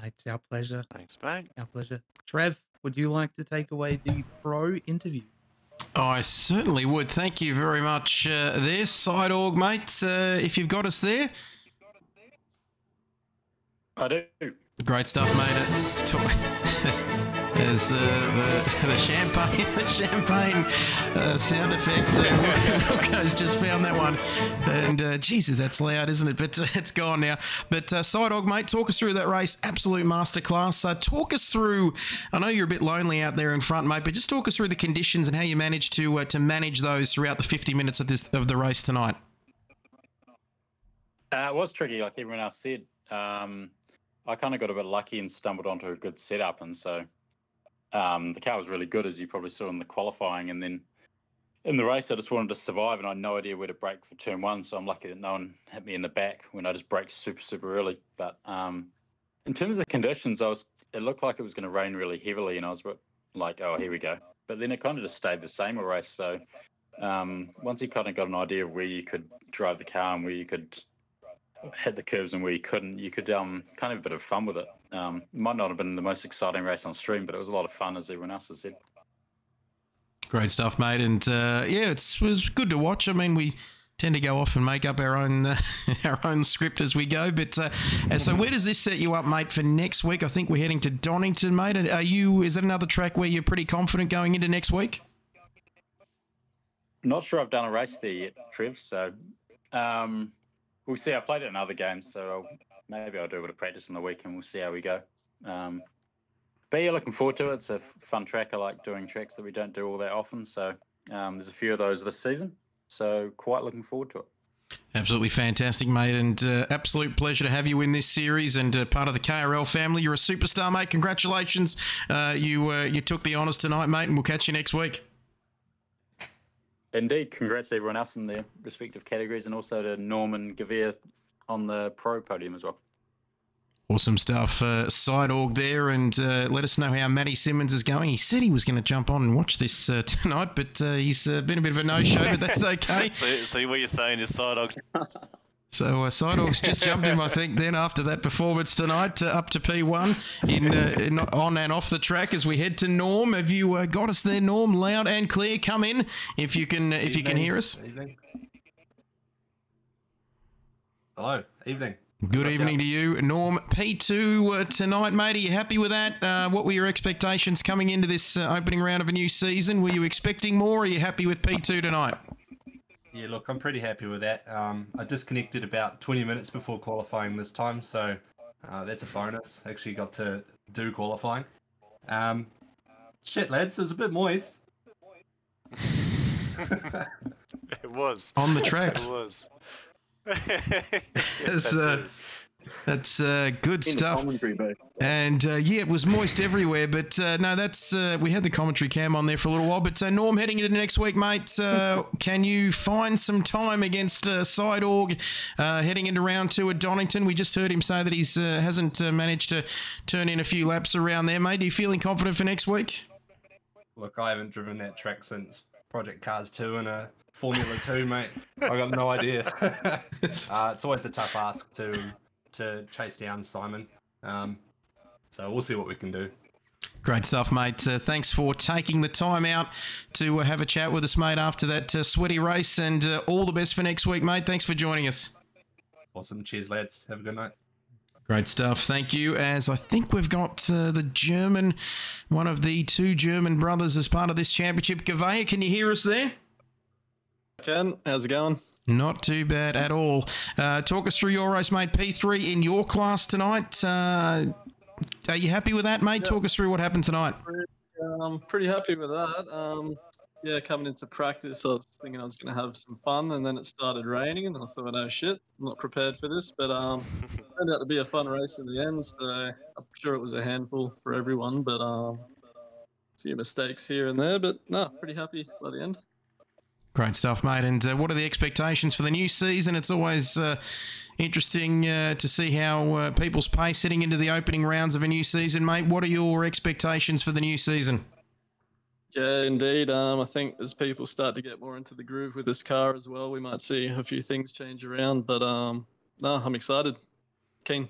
It's our pleasure. Thanks, mate. Our pleasure. Trev. would you like to take away the pro interview? I certainly would. Thank you very much there, Side Org, mate, if you've got us there. I do. Great stuff, mate. There's the champagne sound effect. Wilco's just found that one. And Jesus, that's loud, isn't it? But it's gone now. But Sidehog, mate, talk us through that race. Absolute masterclass. Talk us through, I know you're a bit lonely out there in front, mate, but just talk us through the conditions and how you managed to manage those throughout the 50 minutes of the race tonight. It was tricky, like everyone else said. I kind of got a bit lucky and stumbled onto a good setup, and so the car was really good, as you probably saw in the qualifying. And then in the race, I just wanted to survive, and I had no idea where to brake for turn one, so I'm lucky that no one hit me in the back when I just braked super, super early. But in terms of conditions, it looked like it was going to rain really heavily, and I was like, oh, here we go. But then it kind of just stayed the same a race. So once you kind of got an idea of where you could drive the car and where you could hit the curves and where you couldn't, you could kind of have a bit of fun with it. Might not have been the most exciting race on stream, but it was a lot of fun, as everyone else has said. Great stuff, mate. And yeah, it was good to watch. I mean, we tend to go off and make up our own script as we go. But so where does this set you up, mate, for next week? I think we're heading to Donington, mate. And is that another track where you're pretty confident going into next week? Not sure I've done a race there yet, Trev. So we'll see. I played it in other games, so maybe I'll do a bit of practice in the week and we'll see how we go. But yeah, looking forward to it. It's a fun track. I like doing tracks that we don't do all that often. So there's a few of those this season. So quite looking forward to it. Absolutely fantastic, mate, and absolute pleasure to have you in this series and part of the KRL family. You're a superstar, mate. Congratulations. You took the honours tonight, mate, and we'll catch you next week. Indeed. Congrats to everyone else in their respective categories, and also to Norman Gavir on the pro podium as well. Awesome stuff. Side org there, and let us know how Matty Simmons is going. He said he was going to jump on and watch this tonight, but he's been a bit of a no-show, but that's okay. So what you're saying is Side Dog. So Side Dog's just jumped him, I think, then after that performance tonight, up to P1 in on and off the track as we head to Norm. Have you got us there, Norm? Loud and clear. Come in if you can hear us. Evening. Hello. Evening. Good evening to you, Norm. P2 tonight, mate. Are you happy with that? What were your expectations coming into this opening round of a new season? Were you expecting more, or are you happy with P2 tonight? Yeah, look, I'm pretty happy with that. I disconnected about 20 minutes before qualifying this time, so that's a bonus. Actually got to do qualifying. Shit, lads, it was a bit moist. It was. On the track. It was. That's good stuff. And yeah, it was moist everywhere, but no, that's we had the commentary cam on there for a little while. But Norm, heading into next week, mate, can you find some time against Side Org heading into round 2 at Donington? We just heard him say that he's hasn't managed to turn in a few laps around there, mate. Are you feeling confident for next week? Look, I haven't driven that track since Project Cars 2 and a Formula 2, mate. I got no idea. It's always a tough ask to chase down Simon. So we'll see what we can do. Great stuff, mate. Thanks for taking the time out to have a chat with us, mate, after that sweaty race, and all the best for next week, mate. Thanks for joining us. Awesome. Cheers, lads. Have a good night. Great stuff. Thank you. As I think we've got the German, one of the 2 German brothers as part of this championship. Gavaya, can you hear us there? Ken, how's it going? Not too bad at all. Talk us through your race, mate. P3 in your class tonight. Are you happy with that, mate? Yeah. Talk us through what happened tonight. I'm pretty happy with that. Yeah, coming into practice, I was thinking I was going to have some fun, and then it started raining, and I thought, oh shit, I'm not prepared for this. But it turned out to be a fun race in the end, so I'm sure it was a handful for everyone, but a few mistakes here and there, but no, pretty happy by the end. Great stuff, mate. And what are the expectations for the new season? It's always interesting to see how people's pace heading into the opening rounds of a new season, mate. What are your expectations for the new season? Yeah, indeed. I think as people start to get more into the groove with this car as well, we might see a few things change around. But no, I'm excited. Keen.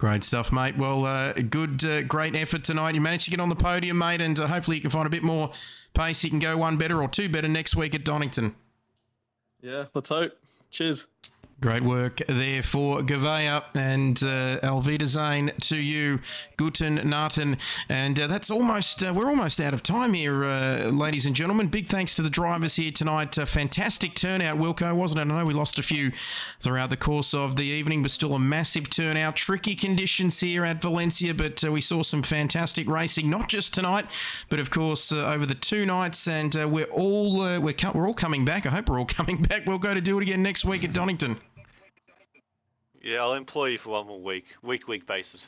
Great stuff, mate. Well, great effort tonight. You managed to get on the podium, mate, and hopefully you can find a bit more pace. You can go one better or two better next week at Donington. Yeah, let's hope. Cheers. Great work there for Gavea, and Auf Wiedersehen to you, Guten Naten. And that's almost, we're almost out of time here, ladies and gentlemen. Big thanks to the drivers here tonight. Fantastic turnout, Wilco, wasn't it? I know we lost a few throughout the course of the evening, but still a massive turnout. Tricky conditions here at Valencia, but we saw some fantastic racing, not just tonight, but of course over the 2 nights. And we're all coming back. I hope we're all coming back. We'll go to do it again next week at Donington. Yeah, I'll employ you for one more week basis.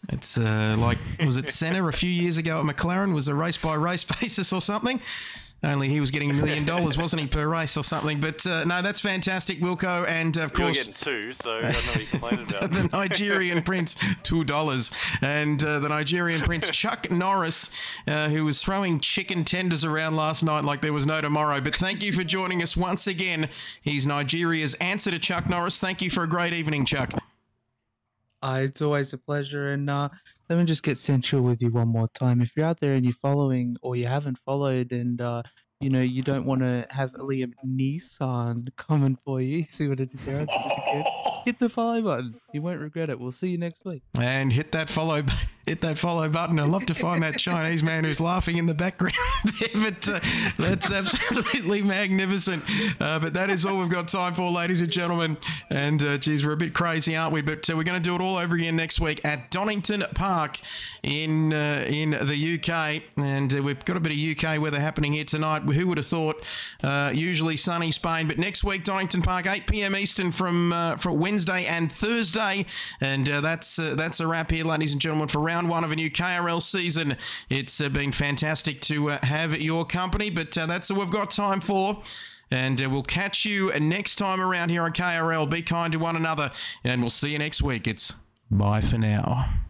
It's like, was it Senna a few years ago at McLaren? Was a race-by-race basis or something? Only he was getting $1 million, wasn't he, per race or something? But no, that's fantastic, Wilco. And of course, you're getting 2, so I don't know what you're complaining about. The Nigerian Prince, $2, and the Nigerian Prince Chuck Norris, who was throwing chicken tenders around last night like there was no tomorrow. But thank you for joining us once again. He's Nigeria's answer to Chuck Norris. Thank you for a great evening, Chuck. It's always a pleasure. And let me just get sensual with you one more time. If you're out there and you're following or you haven't followed and, you know, you don't want to have Liam Nissan coming for you, see what I did there? Hit the follow button. You won't regret it. We'll see you next week. And hit that follow button. I'd love to find that Chinese man who's laughing in the background there, but that's absolutely magnificent. But that is all we've got time for, ladies and gentlemen. And geez, we're a bit crazy, aren't we? But we're going to do it all over again next week at Donington Park in the UK. And we've got a bit of UK weather happening here tonight. Who would have thought? Usually sunny Spain, but next week Donington Park, 8 p.m. Eastern from Wednesday and Thursday. And that's a wrap here, ladies and gentlemen, for round 1 of a new KRL season. It's been fantastic to have your company, but that's all we've got time for. And we'll catch you next time around here on KRL. Be kind to one another, and we'll see you next week. It's bye for now.